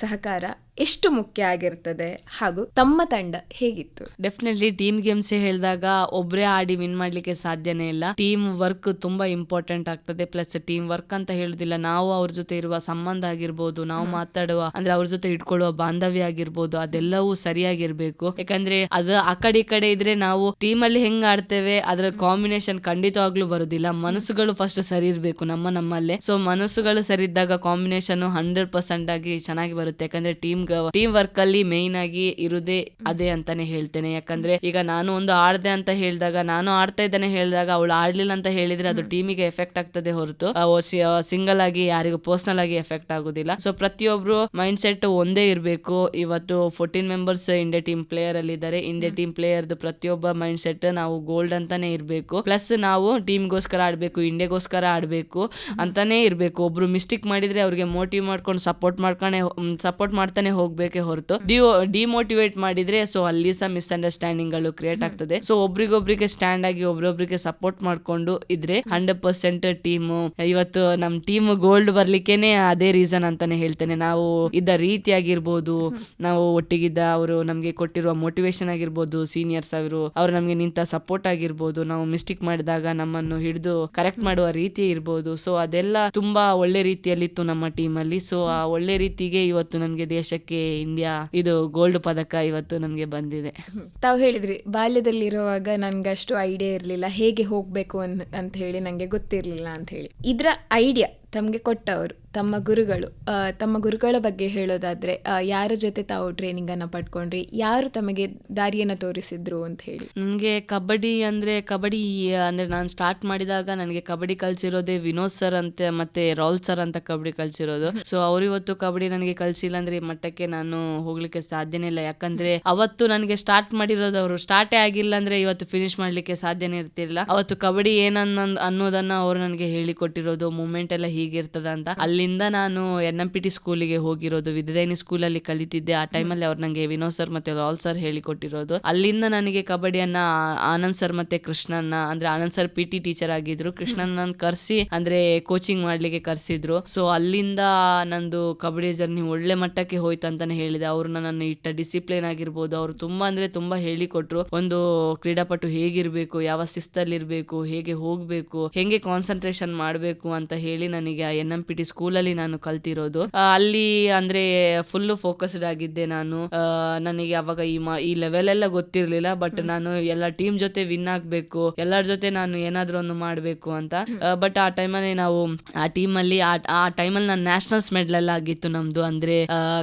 ಸಹಕಾರ ಎಷ್ಟು ಮುಖ್ಯ ಆಗಿರ್ತದೆ, ಹಾಗೂ ತಮ್ಮ ತಂಡ ಹೇಗಿತ್ತು? ಡೆಫಿನೆಟ್ಲಿ ಟೀಮ್ ಗೇಮ್ಸ್ ಹೇಳಿದಾಗ ಒಬ್ಬರೇ ಆಡಿ ವಿನ್ ಮಾಡ್ಲಿಕ್ಕೆ ಸಾಧ್ಯನೇ ಇಲ್ಲ. ಟೀಮ್ ವರ್ಕ್ ತುಂಬಾ ಇಂಪಾರ್ಟೆಂಟ್ ಆಗ್ತದೆ. ಪ್ಲಸ್ ಟೀಮ್ ವರ್ಕ್ ಅಂತ ಹೇಳುದಿಲ್ಲ, ನಾವು ಅವ್ರ ಜೊತೆ ಇರುವ ಸಂಬಂಧ ಆಗಿರ್ಬೋದು, ನಾವು ಮಾತಾಡುವ ಅಂದ್ರೆ ಅವ್ರ ಜೊತೆ ಇಟ್ಕೊಳ್ಳುವ ಬಾಂಧವ್ಯ ಆಗಿರ್ಬೋದು, ಅದೆಲ್ಲವೂ ಸರಿಯಾಗಿರ್ಬೇಕು. ಯಾಕಂದ್ರೆ ಅದು ಆ ಕಡೆ ಈ ಕಡೆ ಇದ್ರೆ ನಾವು ಟೀಮ್ ಅಲ್ಲಿ ಹೆಂಗ್ ಆಡ್ತೇವೆ ಅದ್ರ ಕಾಂಬಿನೇಷನ್ ಖಂಡಿತವಾಗ್ಲೂ ಬರುದಿಲ್ಲ. ಮನಸ್ಸುಗಳು ಫಸ್ಟ್ ಸರಿ ಇರ್ಬೇಕು ನಮ್ಮಲ್ಲೇ. ಸೊ ಮನಸ್ಸುಗಳು ಸರಿ ಇದ್ದಾಗ ಕಾಂಬಿನೇಷನ್ 100% ಆಗಿ ಚೆನ್ನಾಗಿ ಬರುತ್ತೆ. ಯಾಕಂದ್ರೆ ಟೀಮ್ ವರ್ಕ್ ಅಲ್ಲಿ ಮೇನ್ ಆಗಿ ಇರುದೇ ಅದೇ ಅಂತಾನೆ ಹೇಳ್ತೇನೆ. ಯಾಕಂದ್ರೆ ಈಗ ನಾನು ಒಂದು ಆಡ್ದೆ ಅಂತ ಹೇಳಿದಾಗ, ನಾನು ಆಡ್ತಾ ಇದ್ದೇನೆ ಹೇಳಿದಾಗ ಅವಳು ಆಡ್ಲಿಲ್ಲ ಅಂತ ಹೇಳಿದ್ರೆ ಅದು ಟೀಮಿಗೆ ಎಫೆಕ್ಟ್ ಆಗ್ತದೆ ಹೊರತು ಸಿಂಗಲ್ ಆಗಿ ಯಾರಿಗೂ ಪರ್ಸನಲ್ ಆಗಿ ಎಫೆಕ್ಟ್ ಆಗುದಿಲ್ಲ. ಸೊ ಪ್ರತಿಯೊಬ್ರು ಮೈಂಡ್ ಸೆಟ್ ಒಂದೇ ಇರಬೇಕು. ಇವತ್ತು 14 ಮೆಂಬರ್ಸ್ ಇಂಡಿಯಾ ಟೀಮ್ ಪ್ಲೇಯರ್ ಅಲ್ಲಿ ಇದ್ದಾರೆ. ಇಂಡಿಯಾ ಟೀಮ್ ಪ್ಲೇಯರ್ ಪ್ರತಿಯೊಬ್ಬ ಮೈಂಡ್ ಸೆಟ್ ನಾವು ಗೋಲ್ಡ್ ಅಂತಾನೆ ಇರ್ಬೇಕು. ಪ್ಲಸ್ ನಾವು ಟೀಮ್ಗೋಸ್ಕರ ಆಡ್ಬೇಕು, ಇಂಡಿಯಾಗೋಸ್ಕರ ಆಡ್ಬೇಕು ಅಂತಾನೆ ಇರ್ಬೇಕು. ಒಬ್ರು ಮಿಸ್ಟೇಕ್ ಮಾಡಿದ್ರೆ ಅವ್ರಿಗೆ ಮೋಟಿವ್ ಮಾಡ್ಕೊಂಡು ಸಪೋರ್ಟ್ ಮಾಡ್ತಾನೆ ಹೋಗ್ಬೇಕೆ ಹೊರತು ಡಿಮೋಟಿವೇಟ್ ಮಾಡಿದ್ರೆ ಸೊ ಅಲ್ಲಿ ಸಹ ಮಿಸ್ಅಂಡರ್ಸ್ಟ್ಯಾಂಡಿಂಗ್ ಗಳು ಕ್ರಿಯೇಟ್ ಆಗ್ತದೆ. ಸೊ ಒಬ್ರಿಗೊಬ್ರಿಗೆ ಸ್ಟ್ಯಾಂಡ್ ಆಗಿ ಒಬ್ರೊಬ್ರಿಗೆ ಸಪೋರ್ಟ್ ಮಾಡ್ಕೊಂಡು ಇದ್ರೆ 100% ಟೀಮು ಇವತ್ತು ನಮ್ ಟೀಮ್ ಗೋಲ್ಡ್ ಬರ್ಲಿಕ್ಕೇನೆ ಅದೇ ರೀಸನ್ ಅಂತಾನೆ ಹೇಳ್ತೇನೆ. ನಾವು ಇದ್ದ ರೀತಿ ಆಗಿರ್ಬೋದು, ನಾವು ಒಟ್ಟಿಗಿದ್ದ ಅವರು ನಮ್ಗೆ ಕೊಟ್ಟಿರುವ ಮೋಟಿವೇಶನ್ ಆಗಿರ್ಬೋದು, ಸೀನಿಯರ್ಸ್ ಅವ್ರು ನಮ್ಗೆ ನಿಂತ ಸಪೋರ್ಟ್ ಆಗಿರ್ಬೋದು, ನಾವು ಮಿಸ್ಟೇಕ್ ಮಾಡಿದಾಗ ನಮ್ಮನ್ನು ಹಿಡಿದು ಕರೆಕ್ಟ್ ಮಾಡುವ ರೀತಿ ಇರ್ಬೋದು. ಸೊ ಅದೆಲ್ಲ ತುಂಬಾ ಒಳ್ಳೆ ರೀತಿಯಲ್ಲಿತ್ತು ನಮ್ಮ ಟೀಮ್ ಅಲ್ಲಿ. ಸೊ ಆ ಒಳ್ಳೆ ರೀತಿಗೆ ಇವತ್ತು ನಮ್ಗೆ ದೇಶಕ್ಕೆ ಇಂಡಿಯಾ ಇದು ಗೋಲ್ಡ್ ಪದಕ ಇವತ್ತು ನಮ್ಗೆ ಬಂದಿದೆ. ತಾವು ಹೇಳಿದ್ರಿ ಬಾಲ್ಯದಲ್ಲಿರುವಾಗ ನನ್ಗೆ ಅಷ್ಟು ಐಡಿಯಾ ಇರ್ಲಿಲ್ಲ, ಹೇಗೆ ಹೋಗ್ಬೇಕು ಅಂತ ಹೇಳಿ ನಂಗೆ ಗೊತ್ತಿರ್ಲಿಲ್ಲ ಅಂತ ಹೇಳಿ. ಇದ್ರ ಐಡಿಯಾ ತಮಗೆ ಕೊಟ್ಟವರು ತಮ್ಮ ಗುರುಗಳ ಬಗ್ಗೆ ಹೇಳೋದಾದ್ರೆ ಯಾರ ಜೊತೆ ತಾವು ಟ್ರೈನಿಂಗ್ ಅನ್ನ ಪಡ್ಕೊಂಡ್ರಿ, ಯಾರು ತಮಗೆ ದಾರಿಯನ್ನ ತೋರಿಸಿದ್ರು ಅಂತ ಹೇಳಿ? ನನಗೆ ಕಬಡ್ಡಿ ಅಂದ್ರೆ ನಾನು ಸ್ಟಾರ್ಟ್ ಮಾಡಿದಾಗ ನನಗೆ ಕಬಡ್ಡಿ ಕಲ್ಸಿರೋದೇ ವಿನೋದ್ ಸರ್ ಅಂತ ಮತ್ತೆ ರಾಹುಲ್ ಸರ್ ಅಂತ ಕಬಡ್ಡಿ ಕಲ್ಸಿರೋದು. ಸೊ ಅವ್ರು ಇವತ್ತು ಕಬಡ್ಡಿ ನನಗೆ ಕಲ್ಸಿಲ್ಲ ಅಂದ್ರೆ ಈ ಮಟ್ಟಕ್ಕೆ ನಾನು ಹೋಗ್ಲಿಕ್ಕೆ ಸಾಧ್ಯನೇ ಇಲ್ಲ. ಯಾಕಂದ್ರೆ ಅವತ್ತು ನನಗೆ ಸ್ಟಾರ್ಟ್ ಮಾಡಿರೋದು ಅವರು, ಸ್ಟಾರ್ಟೇ ಆಗಿಲ್ಲ ಅಂದ್ರೆ ಇವತ್ತು ಫಿನಿಶ್ ಮಾಡ್ಲಿಕ್ಕೆ ಸಾಧ್ಯನೇ ಇರ್ತಿರ್ಲಿಲ್ಲ. ಅವತ್ತು ಕಬಡ್ಡಿ ಅನ್ನೋದನ್ನ ಅವ್ರು ನನಗೆ ಹೇಳಿಕೊಟ್ಟಿರೋದು, ಮೂಮೆಂಟ್ ಎಲ್ಲ ಹೀಗಿರ್ತದ ಅಂತ. ಅಲ್ಲಿಂದ ನಾನು NMPT ಸ್ಕೂಲಿಗೆ ಹೋಗಿರೋದು, ವಿದ್ಯಾರ್ಥಿ ಸ್ಕೂಲಲ್ಲಿ ಕಲಿತಿದ್ದೆ. ಆ ಟೈಮಲ್ಲಿ ಅವ್ರು ನಂಗೆ ವಿನೋದ್ ಸರ್ ಮತ್ತೆ ರಾಹುಲ್ ಸರ್ ಹೇಳಿಕೊಟ್ಟಿರೋದು. ಅಲ್ಲಿಂದ ನನಗೆ ಕಬಡ್ಡಿಯನ್ನ ಆನಂದ್ ಸರ್ ಮತ್ತೆ ಕೃಷ್ಣನ್ನ, ಅಂದ್ರೆ ಆನಂದ್ ಸರ್ PT ಟೀಚರ್ ಆಗಿದ್ರು, ಕೃಷ್ಣನ್ನ ಕರ್ಸಿ ಅಂದ್ರೆ ಕೋಚಿಂಗ್ ಮಾಡ್ಲಿಕ್ಕೆ ಕರ್ಸಿದ್ರು. ಸೊ ಅಲ್ಲಿಂದ ನಂದು ಕಬಡ್ಡಿ ಜರ್ನಿ ಒಳ್ಳೆ ಮಟ್ಟಕ್ಕೆ ಹೋಯ್ತು ಅಂತಾನೆ ಹೇಳಿದೆ. ಅವ್ರು ನನ್ನ ಇಟ್ಟ ಡಿಸಿಪ್ಲಿನ್ ಆಗಿರ್ಬೋದು, ಅವ್ರು ತುಂಬಾ ಅಂದ್ರೆ ತುಂಬಾ ಹೇಳಿಕೊಟ್ರು. ಒಂದು ಕ್ರೀಡಾಪಟು ಹೇಗಿರ್ಬೇಕು, ಯಾವ ಶಿಸ್ತಲ್ಲಿ ಇರ್ಬೇಕು, ಹೇಗೆ ಹೋಗ್ಬೇಕು, ಹೆಂಗೆ ಕಾನ್ಸಂಟ್ರೇಷನ್ ಮಾಡ್ಬೇಕು ಅಂತ ಹೇಳಿ ನನಗೆ ನನಗೆ NMPT ಸ್ಕೂಲಲ್ಲಿ ನಾನು ಕಲ್ತಿರೋದು. ಅಲ್ಲಿ ಅಂದ್ರೆ ಫುಲ್ ಫೋಕಸ್ಡ್ ಆಗಿದ್ದೆ ನಾನು. ನನಗೆ ಅವಾಗ ಈ ಲೆವೆಲ್ ಎಲ್ಲ ಗೊತ್ತಿರ್ಲಿಲ್ಲ, ಬಟ್ ನಾನು ಎಲ್ಲ ಟೀಮ್ ಜೊತೆ ವಿನ್ ಆಗ್ಬೇಕು, ಎಲ್ಲರ ಜೊತೆ ನಾನು ಏನಾದ್ರೂ ಒಂದು ಮಾಡ್ಬೇಕು ಅಂತ. ಬಟ್ ಆ ಟೈಮಲ್ಲಿ ನಾವು ಆ ಟೀಮಲ್ಲಿ ಆ ಟೈಮಲ್ಲಿ ನಾನು ನ್ಯಾಷನಲ್ಸ್ ಮೆಡಲ್ ಎಲ್ಲ ಆಗಿತ್ತು ನಮ್ದು. ಅಂದ್ರೆ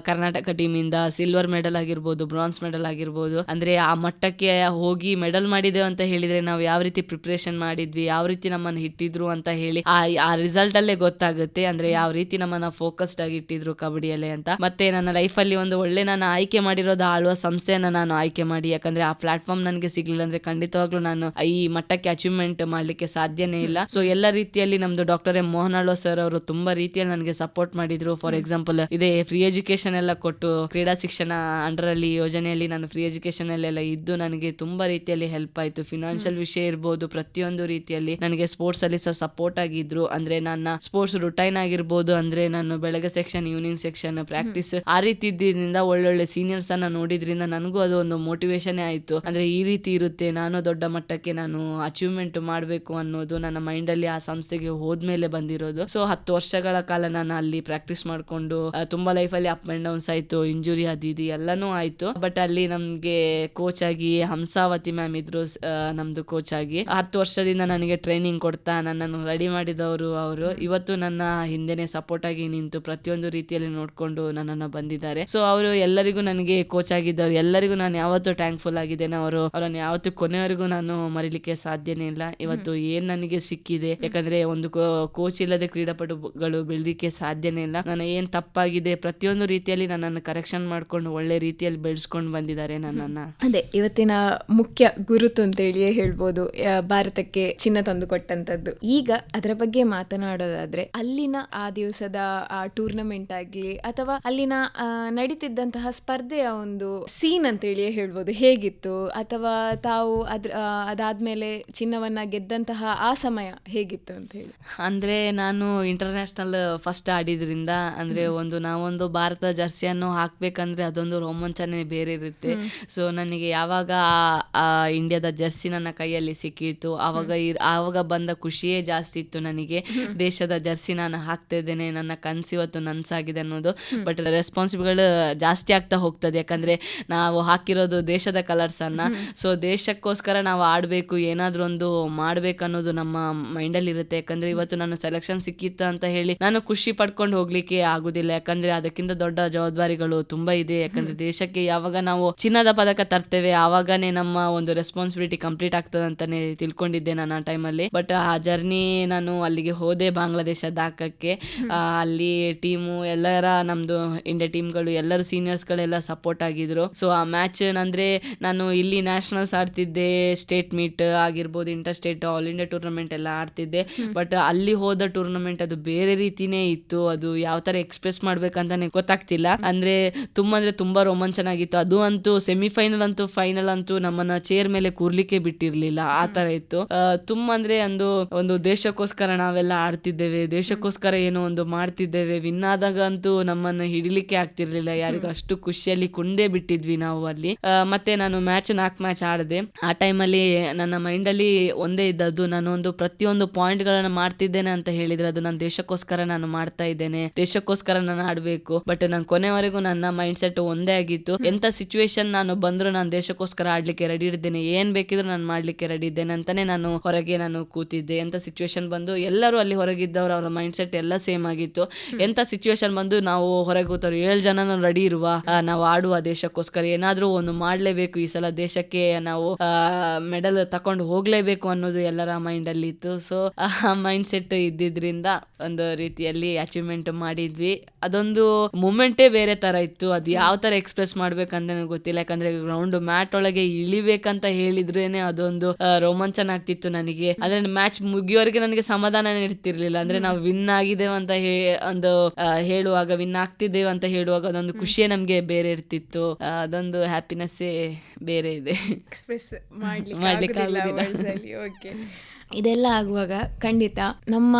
ಕರ್ನಾಟಕ ಟೀಮ್ ಇಂದ ಸಿಲ್ವರ್ ಮೆಡಲ್ ಆಗಿರ್ಬೋದು, ಬ್ರಾನ್ಸ್ ಮೆಡಲ್ ಆಗಿರ್ಬೋದು. ಅಂದ್ರೆ ಆ ಮಟ್ಟಕ್ಕೆ ಹೋಗಿ ಮೆಡಲ್ ಮಾಡಿದ್ದೇವೆ ಅಂತ ಹೇಳಿದ್ರೆ ನಾವು ಯಾವ ರೀತಿ ಪ್ರಿಪರೇಷನ್ ಮಾಡಿದ್ವಿ, ಯಾವ ರೀತಿ ನಮ್ಮನ್ನು ಇಟ್ಟಿದ್ರು ಅಂತ ಹೇಳಿ ಆ ರಿಸಲ್ಟ್ ಅಲ್ಲೇ ಗೊತ್ತಾಗುತ್ತೆ. ಅಂದ್ರೆ ಯಾವ ರೀತಿ ನಮ್ಮನ್ನ ಫೋಕಸ್ಡ್ ಆಗಿ ಇಟ್ಟಿದ್ರು ಕಬಡ್ಡಿಯಲ್ಲೇ ಅಂತ. ಮತ್ತೆ ನನ್ನ ಲೈಫ್ ಅಲ್ಲಿ ಒಂದು ಒಳ್ಳೆ ನಾನು ಆಯ್ಕೆ ಮಾಡಿರೋದು ಆಳುವ ಸಂಸ್ಥೆಯನ್ನ ನಾನು ಆಯ್ಕೆ ಮಾಡಿ, ಯಾಕಂದ್ರೆ ಆ ಪ್ಲಾಟ್ಫಾರ್ಮ್ ನನಗೆ ಸಿಗ್ಲಿಲ್ಲ ಅಂದ್ರೆ ಖಂಡಿತವಾಗ್ಲೂ ನಾನು ಈ ಮಟ್ಟಕ್ಕೆ ಅಚೀವ್ಮೆಂಟ್ ಮಾಡ್ಲಿಕ್ಕೆ ಸಾಧ್ಯನೇ ಇಲ್ಲ. ಸೊ ಎಲ್ಲ ರೀತಿಯಲ್ಲಿ ನಮ್ದು doctor M Mohan Alva sir ಅವರು ತುಂಬಾ ರೀತಿಯಲ್ಲಿ ನನಗೆ ಸಪೋರ್ಟ್ ಮಾಡಿದ್ರು. ಫಾರ್ ಎಕ್ಸಾಂಪಲ್ ಇದೇ ಫ್ರೀ ಎಜುಕೇಶನ್ ಎಲ್ಲ ಕೊಟ್ಟು, ಕ್ರೀಡಾ ಶಿಕ್ಷಣ ಅಂಡರ್ ಅಲ್ಲಿ ಯೋಜನೆಯಲ್ಲಿ ನಾನು ಫ್ರೀ ಎಜುಕೇಶನ್ ಅಲ್ಲೆಲ್ಲ ಇದ್ದು ನನಗೆ ತುಂಬಾ ರೀತಿಯಲ್ಲಿ ಹೆಲ್ಪ್ ಆಯ್ತು. ಫಿನಾನ್ಷಿಯಲ್ ವಿಷಯ ಇರ್ಬೋದು, ಪ್ರತಿಯೊಂದು ರೀತಿಯಲ್ಲಿ ನನಗೆ ಸ್ಪೋರ್ಟ್ಸ್ ಅಲ್ಲಿ ಸಹ ಸಪೋರ್ಟ್ ಆಗಿದ್ರು. ಅಂದ್ರೆ ನನ್ನ ಸ್ಪೋರ್ಟ್ಸ್ ರುಟೈನ್ ಆಗಿರ್ಬೋದು, ಅಂದ್ರೆ ನಾನು ಬೆಳಗ್ಗೆ ಸೆಕ್ಷನ್, ಈವ್ನಿಂಗ್ ಸೆಕ್ಷನ್, ಪ್ರಾಕ್ಟೀಸ್ ಆ ರೀತಿ ಇದ್ದಿದ್ದರಿಂದ ಒಳ್ಳೊಳ್ಳೆ ಸೀನಿಯರ್ಸ್ ಅನ್ನ ನೋಡಿದ್ರಿಂದ ನನಗೂ ಅದು ಒಂದು ಮೋಟಿವೇಶನ್ ಆಯ್ತು. ಅಂದ್ರೆ ಈ ರೀತಿ ಇರುತ್ತೆ, ನಾನು ದೊಡ್ಡ ಮಟ್ಟಕ್ಕೆ ನಾನು ಅಚೀವ್ಮೆಂಟ್ ಮಾಡಬೇಕು ಅನ್ನೋದು ನನ್ನ ಮೈಂಡ್ ಅಲ್ಲಿ ಆ ಸಂಸ್ಥೆಗೆ ಹೋದ್ಮೇಲೆ ಬಂದಿರೋದು. ಸೊ 10 ವರ್ಷಗಳ ಕಾಲ ನಾನು ಅಲ್ಲಿ ಪ್ರಾಕ್ಟೀಸ್ ಮಾಡ್ಕೊಂಡು ತುಂಬಾ ಲೈಫ್ ಅಲ್ಲಿ ಅಪ್ ಅಂಡ್ ಡೌನ್ಸ್ ಆಯ್ತು, ಇಂಜುರಿ ಅದಿದಿ ಎಲ್ಲಾನು ಆಯ್ತು. ಬಟ್ ಅಲ್ಲಿ ನಮ್ಗೆ ಕೋಚ್ ಆಗಿ ಹಂಸಾವತಿ ಮ್ಯಾಮ್ ಇದ್ರು, ನಮ್ದು ಕೋಚ್ ಆಗಿ 10 ವರ್ಷದಿಂದ ನನಗೆ ಟ್ರೈನಿಂಗ್ ಕೊಡ್ತಾ ನನ್ನನ್ನು ರೆಡಿ ಮಾಡಿದವರು ಅವರು. ಇವತ್ತು ನನ್ನ ಹಿಂದೆನೆ ಸಪೋರ್ಟ್ ಆಗಿ ನಿಂತು ಪ್ರತಿಯೊಂದು ರೀತಿಯಲ್ಲಿ ನೋಡ್ಕೊಂಡು ನನ್ನನ್ನು ಬಂದಿದ್ದಾರೆ. ಸೊ ಅವರು ಎಲ್ಲರಿಗೂ ನನಗೆ ಕೋಚ್ ಆಗಿದ್ದವರು ಎಲ್ಲರಿಗೂ ನಾನು ಯಾವತ್ತೂ ಥ್ಯಾಂಕ್ಫುಲ್ ಆಗಿದ್ದೇನೆ. ಅವರನ್ನು ಯಾವತ್ತೂ ಕೊನೆಯವರೆಗೂ ನಾನು ಮರಿಲಿಕ್ಕೆ ಸಾಧ್ಯನೇ ಇಲ್ಲ. ಇವತ್ತು ಏನ್ ನನಗೆ ಸಿಕ್ಕಿದೆ, ಯಾಕಂದ್ರೆ ಒಂದು ಕೋಚ್ ಇಲ್ಲದೆ ಕ್ರೀಡಾಪಟುಗಳು ಬೆಳಲಿಕ್ಕೆ ಸಾಧ್ಯನೇ ಇಲ್ಲ. ನಾನು ಏನ್ ತಪ್ಪಾಗಿದೆ ಪ್ರತಿಯೊಂದು ರೀತಿಯಲ್ಲಿ ನನ್ನನ್ನು ಕರೆಕ್ಷನ್ ಮಾಡ್ಕೊಂಡು ಒಳ್ಳೆ ರೀತಿಯಲ್ಲಿ ಬೆಳೆಸ್ಕೊಂಡು ಬಂದಿದ್ದಾರೆ ನನ್ನನ್ನ. ಅದೇ ಇವತ್ತಿನ ಮುಖ್ಯ ಗುರುತು ಅಂತ ಹೇಳಿಯೇ ಹೇಳ್ಬೋದು, ಭಾರತಕ್ಕೆ ಚಿನ್ನ ತಂದು ಕೊಟ್ಟಂತದ್ದು. ಈಗ ಅದರ ಬಗ್ಗೆ ಮಾತನಾಡೋದಾದ್ರೆ, ಅಲ್ಲಿನ ಆ ದಿವಸದ ಆ ಟೂರ್ನಮೆಂಟ್ ಆಗ್ಲಿ ಅಥವಾ ಅಲ್ಲಿನ ನಡೀತಿದ್ದಂತಹ ಸ್ಪರ್ಧೆಯ ಒಂದು ಸೀನ್ ಅಂತ ಹೇಳಿಯೇ ಹೇಳ್ಬೋದು, ಹೇಗಿತ್ತು? ಅಥವಾ ತಾವು ಅದಾದ್ಮೇಲೆ ಚಿನ್ನವನ್ನ ಗೆದ್ದಂತಹ ಆ ಸಮಯ ಹೇಗಿತ್ತು ಅಂತ ಹೇಳಿ. ಅಂದ್ರೆ ನಾನು ಇಂಟರ್ನ್ಯಾಷನಲ್ ಫಸ್ಟ್ ಆಡಿದ್ರಿಂದ, ಅಂದ್ರೆ ನಾವೊಂದು ಭಾರತ ಜರ್ಸಿಯನ್ನು ಹಾಕ್ಬೇಕಂದ್ರೆ ಅದೊಂದು ರೋಮಾಂಚನೆ ಬೇರೆ ಇರುತ್ತೆ. ಸೊ ನನಗೆ ಯಾವಾಗ ಆ ಇಂಡಿಯಾದ ಜರ್ಸಿ ನನ್ನ ಕೈಯಲ್ಲಿ ಸಿಕ್ಕಿತ್ತು ಆವಾಗ ಬಂದ ಖುಷಿಯೇ ಜಾಸ್ತಿ ಇತ್ತು ನನಗೆ. ದೇಶದ ಜರ್ಸಿ ನಾನು ಹಾಕ್ತಾ ಇದ್ದೇನೆ, ನನ್ನ ಕನಸು ಇವತ್ತು ನನ್ಸಾಗಿದೆ ಅನ್ನೋದು. ಬಟ್ ರೆಸ್ಪಾನ್ಸಿಬಲ್ ಜಾಸ್ತಿ ಆಗ್ತಾ ಹೋಗ್ತದೆ, ಯಾಕಂದ್ರೆ ನಾವು ಹಾಕಿರೋದು ದೇಶದ ಕಲರ್ಸ್ ಅನ್ನ. ಸೊ ದೇಶಕ್ಕೋಸ್ಕರ ನಾವು ಆಡ್ಬೇಕು, ಏನಾದ್ರೂ ಒಂದು ಮಾಡ್ಬೇಕು ಅನ್ನೋದು ನಮ್ಮ ಮೈಂಡಲ್ಲಿ ಇರುತ್ತೆ. ಯಾಕಂದ್ರೆ ಇವತ್ತು ನಾನು ಸೆಲೆಕ್ಷನ್ ಸಿಕ್ಕಿತ್ತು ಅಂತ ಹೇಳಿ ನಾನು ಖುಷಿ ಪಡ್ಕೊಂಡು ಹೋಗ್ಲಿಕ್ಕೆ ಆಗುದಿಲ್ಲ, ಯಾಕಂದ್ರೆ ಅದಕ್ಕಿಂತ ದೊಡ್ಡ ಜವಾಬ್ದಾರಿಗಳು ತುಂಬಾ ಇದೆ. ಯಾಕಂದ್ರೆ ದೇಶಕ್ಕೆ ಯಾವಾಗ ನಾವು ಚಿನ್ನದ ಪದಕ ತರ್ತೇವೆ ಆವಾಗನೇ ನಮ್ಮ ಒಂದು ರೆಸ್ಪಾನ್ಸಿಬಿಲಿಟಿ ಕಂಪ್ಲೀಟ್ ಆಗ್ತದೆ ಅಂತಾನೆ ತಿಳ್ಕೊಂಡಿದ್ದೆ ನಾನು ಆ ಟೈಮಲ್ಲಿ. ಬಟ್ ಆ ಜರ್ನಿ ನಾನು ಅಲ್ಲಿಗೆ ಹೋದೆ ಬಾಂಗ್ಲಾದೇಶ ದಾಕಕ್ಕೆ. ಅಲ್ಲಿ ಟೀಮು ಎಲ್ಲರ ನಮ್ದು ಇಂಡಿಯಾ ಟೀಮ್ಗಳು ಎಲ್ಲರೂ ಸೀನಿಯರ್ಸ್ಗಳೆಲ್ಲ ಸಪೋರ್ಟ್ ಆಗಿದ್ರು. ಸೊ ಆ ಮ್ಯಾಚ್ ಅಂದ್ರೆ ನಾನು ಇಲ್ಲಿ ನ್ಯಾಷನಲ್ಸ್ ಆಡ್ತಿದ್ದೆ, ಸ್ಟೇಟ್ ಮೀಟ್ ಆಗಿರ್ಬೋದು, inter state, all India tournament ಎಲ್ಲ ಆಡ್ತಿದ್ದೆ. ಬಟ್ ಅಲ್ಲಿ ಹೋದ ಟೂರ್ನಮೆಂಟ್ ಅದು ಬೇರೆ ರೀತಿನೇ ಇತ್ತು. ಅದು ಯಾವ ತರ ಎಕ್ಸ್ಪ್ರೆಸ್ ಮಾಡ್ಬೇಕಂತಾನೆ ಗೊತ್ತಾಗ್ತಿಲ್ಲ. ಅಂದ್ರೆ ತುಂಬಾ ರೋಮಾಂಚನ ಆಗಿತ್ತು. ಅದು ಅಂತೂ ಸೆಮಿಫೈನಲ್ ಅಂತೂ ಫೈನಲ್ ಅಂತೂ ನಮ್ಮನ್ನ ಚೇರ್ ಮೇಲೆ ಕೂರ್ಲಿಕ್ಕೆ ಬಿಟ್ಟಿರ್ಲಿಲ್ಲ, ಆ ತರ ಇತ್ತು. ತುಂಬಾ ಅಂದ್ರೆ ಒಂದು ದೇಶಕ್ಕೋಸ್ಕರ ನಾವೆಲ್ಲ ಆಡ್ತಿದ್ದೇವೆ, ದೇಶಕ್ಕೋಸ್ಕರ ಏನೋ ಒಂದು ಮಾಡ್ತಿದ್ದೇವೆ. ವಿನ್ ಆದಾಗ ಅಂತೂ ನಮ್ಮನ್ನ ಹಿಡಿಲಿಕ್ಕೆ ಆಗ್ತಿರ್ಲಿಲ್ಲ ಯಾರಿಗೂ, ಅಷ್ಟು ಖುಷಿಯಲ್ಲಿ ಕುಂದೇ ಬಿಟ್ಟಿದ್ವಿ ನಾವು ಅಲ್ಲಿ. ಮತ್ತೆ ನಾನು 4 ಮ್ಯಾಚ್ ಆಡಿದೆ. ಆ ಟೈಮಲ್ಲಿ ನನ್ನ ಮೈಂಡ್ ಅಲ್ಲಿ ಒಂದೇ ಇದ್ದದ್ದು, ನಾನು ಪ್ರತಿಯೊಂದು ಪಾಯಿಂಟ್ ಗಳನ್ನ ಮಾಡ್ತಿದ್ದೇನೆ ಅಂತ ಹೇಳಿದ್ರೆ ಅದು ನನ್ನ ದೇಶಕ್ಕೋಸ್ಕರ ನಾನು ಮಾಡ್ತಾ ಇದ್ದೇನೆ, ದೇಶಕ್ಕೋಸ್ಕರ ನಾನು ಆಡ್ಬೇಕು. ಬಟ್ ನಾನು ಕೊನೆವರೆಗೂ ನನ್ನ ಮೈಂಡ್ ಸೆಟ್ ಒಂದೇ ಆಗಿತ್ತು. ಎಂತ ಸಿಚುವೇಶನ್ ನಾನು ಬಂದ್ರು ನಾನು ದೇಶಕ್ಕೋಸ್ಕರ ಆಡ್ಲಿಕ್ಕೆ ರೆಡಿ ಇದ್ದೇನೆ, ಏನ್ ಬೇಕಿದ್ರು ನಾನು ಮಾಡ್ಲಿಕ್ಕೆ ರೆಡಿ ಇದ್ದೇನೆ ಅಂತಾನೆ ನಾನು ಹೊರಗೆ ನಾನು ಕೂತಿದ್ದೆ. ಎಂತ ಸಿಚುವೇಶನ್ ಬಂದು ಎಲ್ಲರೂ ಅಲ್ಲಿ ಹೊರಗಿದ್ದವರು ಅವರ ಮೈಂಡ್ ಸೆಟ್ ಎಲ್ಲ ಸೇಮ್ ಆಗಿತ್ತು. ಎಂತ ಸಿಚುವೇಶನ್ ಬಂದು ನಾವು ಹೊರಗೆ ಕೂತವ್ರು 7 ಜನ ರೆಡಿ ಇರುವ, ನಾವು ಆಡುವ ದೇಶಕ್ಕೋಸ್ಕರ ಏನಾದ್ರೂ ಒಂದು ಮಾಡ್ಲೇಬೇಕು, ಈ ಸಲ ದೇಶಕ್ಕೆ ನಾವು ಮೆಡಲ್ ತಕೊಂಡು ಹೋಗ್ಲೇಬೇಕು ಅನ್ನೋದು ಎಲ್ಲರ ಮೈಂಡ್ ಅಲ್ಲಿ ಇತ್ತು. ಸೊ ಆ ಮೈಂಡ್ ಸೆಟ್ ಇದ್ದಿದ್ರಿಂದ ಒಂದು ರೀತಿಯಲ್ಲಿ ಅಚೀವ್ಮೆಂಟ್ ಮಾಡಿದ್ವಿ. ಅದೊಂದು ಮೂಮೆಂಟೇ ಬೇರೆ ತರ ಇತ್ತು. ಅದು ಯಾವ ತರ ಎಕ್ಸ್ಪ್ರೆಸ್ ಮಾಡ್ಬೇಕಂತ ನನಗೆ ಗೊತ್ತಿಲ್ಲ, ಯಾಕಂದ್ರೆ ಗ್ರೌಂಡ್ ಮ್ಯಾಟ್ ಒಳಗೆ ಇಳಿಬೇಕಂತ ಹೇಳಿದ್ರೇನೆ ಅದೊಂದು ರೋಮಾಂಚನ ಆಗ್ತಿತ್ತು ನನಗೆ. ಅಂದ್ರೆ ಮ್ಯಾಚ್ ಮುಗಿಯೋವರೆಗೆ ನನಗೆ ಸಮಾಧಾನ ಇರ್ತಿರ್ಲಿಲ್ಲ. ಅಂದ್ರೆ ನಾವು ವಿನ್ ಆಗಿದ್ದೇವೆ ಅಂತ ಹೇಳುವಾಗ, ವಿನ್ ಆಗ್ತಿದ್ದೇವೆ ಅಂತ ಹೇಳುವಾಗ ಅದೊಂದು ಖುಷಿಯೇ ನಮ್ಗೆ ಬೇರೆ ಇರ್ತಿತ್ತು. ಅದೊಂದು ಹ್ಯಾಪಿನೆಸ್ಸೇ ಬೇರೆ ಇದೆ, ಎಕ್ಸ್ಪ್ರೆಸ್ ಮಾಡ್ಲಿಕ್ಕೆ ಓಕೆ. ಇದೆಲ್ಲ ಆಗುವಾಗ ಖಂಡಿತ ನಮ್ಮ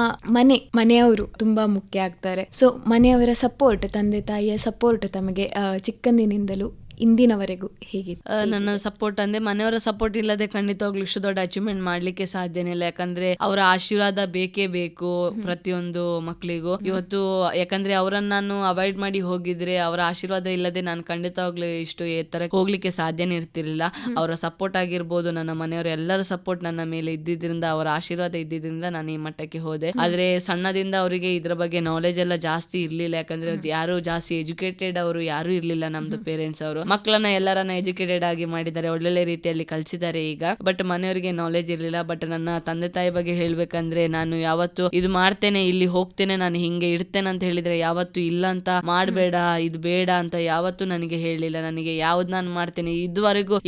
ಮನೆಯವರು ತುಂಬಾ ಮುಖ್ಯ ಆಗ್ತಾರೆ. ಸೊ ಮನೆಯವರ ಸಪೋರ್ಟ್, ತಂದೆ ತಾಯಿಯ ಸಪೋರ್ಟ್ ತಮಗೆ ಚಿಕ್ಕಂದಿನಿಂದಲೂ ಇಂದಿನವರೆಗೂ ಹೇಗಿತ್ತು? ನನ್ನ ಸಪೋರ್ಟ್ ಅಂದ್ರೆ ಮನೆಯವರ ಸಪೋರ್ಟ್ ಇಲ್ಲದೆ ಖಂಡಿತವಾಗ್ಲೂ ಇಷ್ಟು ದೊಡ್ಡ ಅಚೀವ್ಮೆಂಟ್ ಮಾಡ್ಲಿಕ್ಕೆ ಸಾಧ್ಯನೇ ಇಲ್ಲ. ಯಾಕಂದ್ರೆ ಅವರ ಆಶೀರ್ವಾದ ಬೇಕೇ ಬೇಕು ಪ್ರತಿಯೊಂದು ಮಕ್ಕಳಿಗೂ. ಇವತ್ತು ಯಾಕಂದ್ರೆ ಅವರನ್ನ ನಾನು ಅವಾಯ್ಡ್ ಮಾಡಿ ಹೋಗಿದ್ರೆ, ಅವರ ಆಶೀರ್ವಾದ ಇಲ್ಲದೆ ನಾನು ಖಂಡಿತವಾಗ್ಲೂ ಇಷ್ಟು ಎತ್ತರಕ್ಕೆ ಹೋಗ್ಲಿಕ್ಕೆ ಸಾಧ್ಯನೇ ಇರ್ತಿರ್ಲಿಲ್ಲ. ಅವರ ಸಪೋರ್ಟ್ ಆಗಿರ್ಬೋದು, ನನ್ನ ಮನೆಯವರ ಎಲ್ಲರ ಸಪೋರ್ಟ್ ನನ್ನ ಮೇಲೆ ಇದ್ದಿದ್ರಿಂದ, ಅವರ ಆಶೀರ್ವಾದ ಇದ್ದಿದ್ರಿಂದ ನಾನು ಈ ಮಟ್ಟಕ್ಕೆ ಹೋದೆ. ಆದ್ರೆ ಸಣ್ಣದಿಂದ ಅವರಿಗೆ ಇದ್ರ ಬಗ್ಗೆ ನಾಲೆಜ್ ಎಲ್ಲ ಜಾಸ್ತಿ ಇರ್ಲಿಲ್ಲ. ಯಾಕಂದ್ರೆ ಯಾರು ಜಾಸ್ತಿ ಎಜುಕೇಟೆಡ್ ಅವರು ಯಾರು ಇರ್ಲಿಲ್ಲ. ನಮ್ದು ಪೇರೆಂಟ್ಸ್ ಅವರು ಮಕ್ಕಳನ್ನ ಎಲ್ಲರನ್ನ ಎಜುಕೇಟೆಡ್ ಆಗಿ ಮಾಡಿದ್ದಾರೆ, ಒಳ್ಳೊಳ್ಳೆ ರೀತಿಯಲ್ಲಿ ಕಲ್ಸಿದ್ದಾರೆ ಈಗ. ಬಟ್ ಮನೆಯವರಿಗೆ ನಾಲೆಜ್ ಇರ್ಲಿಲ್ಲ. ಬಟ್ ನನ್ನ ತಂದೆ ತಾಯಿ ಬಗ್ಗೆ ಹೇಳ್ಬೇಕಂದ್ರೆ, ನಾನು ಯಾವತ್ತು ಇದು ಮಾಡ್ತೇನೆ, ಇಲ್ಲಿ ಹೋಗ್ತೇನೆ, ನಾನು ಹಿಂಗೆ ಇಡ್ತೇನೆ ಅಂತ ಹೇಳಿದ್ರೆ ಯಾವತ್ತು ಇಲ್ಲ ಅಂತ ಮಾಡಬೇಡ, ಇದು ಬೇಡ ಅಂತ ಯಾವತ್ತು ನನಗೆ ಹೇಳಿಲ್ಲ. ನನಗೆ ಯಾವ್ದು ನಾನು ಮಾಡ್ತೇನೆ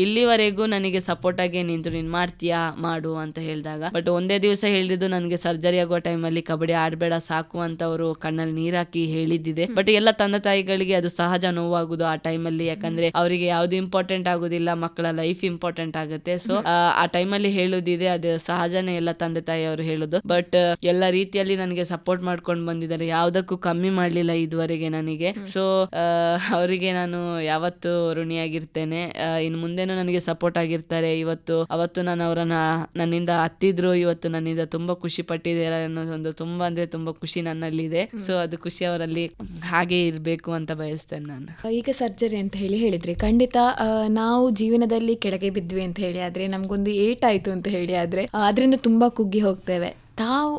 ಇಲ್ಲಿವರೆಗೂ ನನಗೆ ಸಪೋರ್ಟ್ ಆಗಿ ನಿಂತು, ನೀನ್ ಮಾಡ್ತೀಯಾ ಮಾಡು ಅಂತ ಹೇಳಿದಾಗ. ಬಟ್ ಒಂದೇ ದಿವಸ ಹೇಳಿದ್ದು ನನಗೆ ಸರ್ಜರಿ ಆಗೋ ಟೈಮಲ್ಲಿ ಕಬಡ್ಡಿ ಆಡ್ಬೇಡ ಸಾಕು ಅಂತ ಅವರು ಕಣ್ಣಲ್ಲಿ ನೀರಾಕಿ ಹೇಳಿದ್ದಿದೆ. ಬಟ್ ಎಲ್ಲ ತಂದೆ ತಾಯಿಗಳಿಗೆ ಅದು ಸಹಜ ನೋವಾಗುದು ಆ ಟೈಮಲ್ಲಿ. ಯಾಕಂದ್ರೆ ಅವರಿಗೆ ಯಾವ್ದು ಇಂಪಾರ್ಟೆಂಟ್ ಆಗುದಿಲ್ಲ, ಮಕ್ಕಳ ಲೈಫ್ ಇಂಪಾರ್ಟೆಂಟ್ ಆಗುತ್ತೆ. ಸೊ ಆ ಟೈಮಲ್ಲಿ ಹೇಳುದಿದೆ, ಅದು ಸಹಜನೇ ಎಲ್ಲ ತಂದೆ ತಾಯಿ ಅವರು ಹೇಳುದು. ಬಟ್ ಎಲ್ಲ ರೀತಿಯಲ್ಲಿ ನನಗೆ ಸಪೋರ್ಟ್ ಮಾಡ್ಕೊಂಡು ಬಂದಿದ್ದಾರೆ, ಯಾವ್ದಕ್ಕೂ ಕಮ್ಮಿ ಮಾಡ್ಲಿಲ್ಲ ಇದುವರೆಗೆ ನನಗೆ. ಸೊ ಅವರಿಗೆ ನಾನು ಯಾವತ್ತು ಋಣಿಯಾಗಿರ್ತೇನೆ. ಇನ್ನು ಮುಂದೆನೂ ನನಗೆ ಸಪೋರ್ಟ್ ಆಗಿರ್ತಾರೆ. ಅವತ್ತು ನಾನು ಅವರನ್ನ ನನ್ನಿಂದ ಹತ್ತಿದ್ರು, ಇವತ್ತು ನನ್ನಿಂದ ತುಂಬಾ ಖುಷಿ ಪಟ್ಟಿದ್ದಾರೆ ಅನ್ನೋದೊಂದು ತುಂಬಾ ಅಂದ್ರೆ ತುಂಬಾ ಖುಷಿ ನನ್ನಲ್ಲಿದೆ. ಸೊ ಅದು ಖುಷಿ ಅವರಲ್ಲಿ ಹಾಗೆ ಇರ್ಬೇಕು ಅಂತ ಬಯಸ್ತೇನೆ ನಾನು. ಈಗ ಸರ್ಜರಿ ಅಂತ ಹೇಳಿದ್ರಿ, ಖಂಡಿತ ನಾವು ಜೀವನದಲ್ಲಿ ಕೆಳಗೆ ಬಿದ್ವಿ ಅಂತ ಹೇಳಿ ಆದ್ರೆ, ನಮ್ಗೊಂದು ಏಟಾಯ್ತು ಅಂತ ಹೇಳಿ ಆದ್ರೆ ಅದರಿಂದ ತುಂಬಾ ಕುಗ್ಗಿ ಹೋಗ್ತೇವೆ. ತಾವು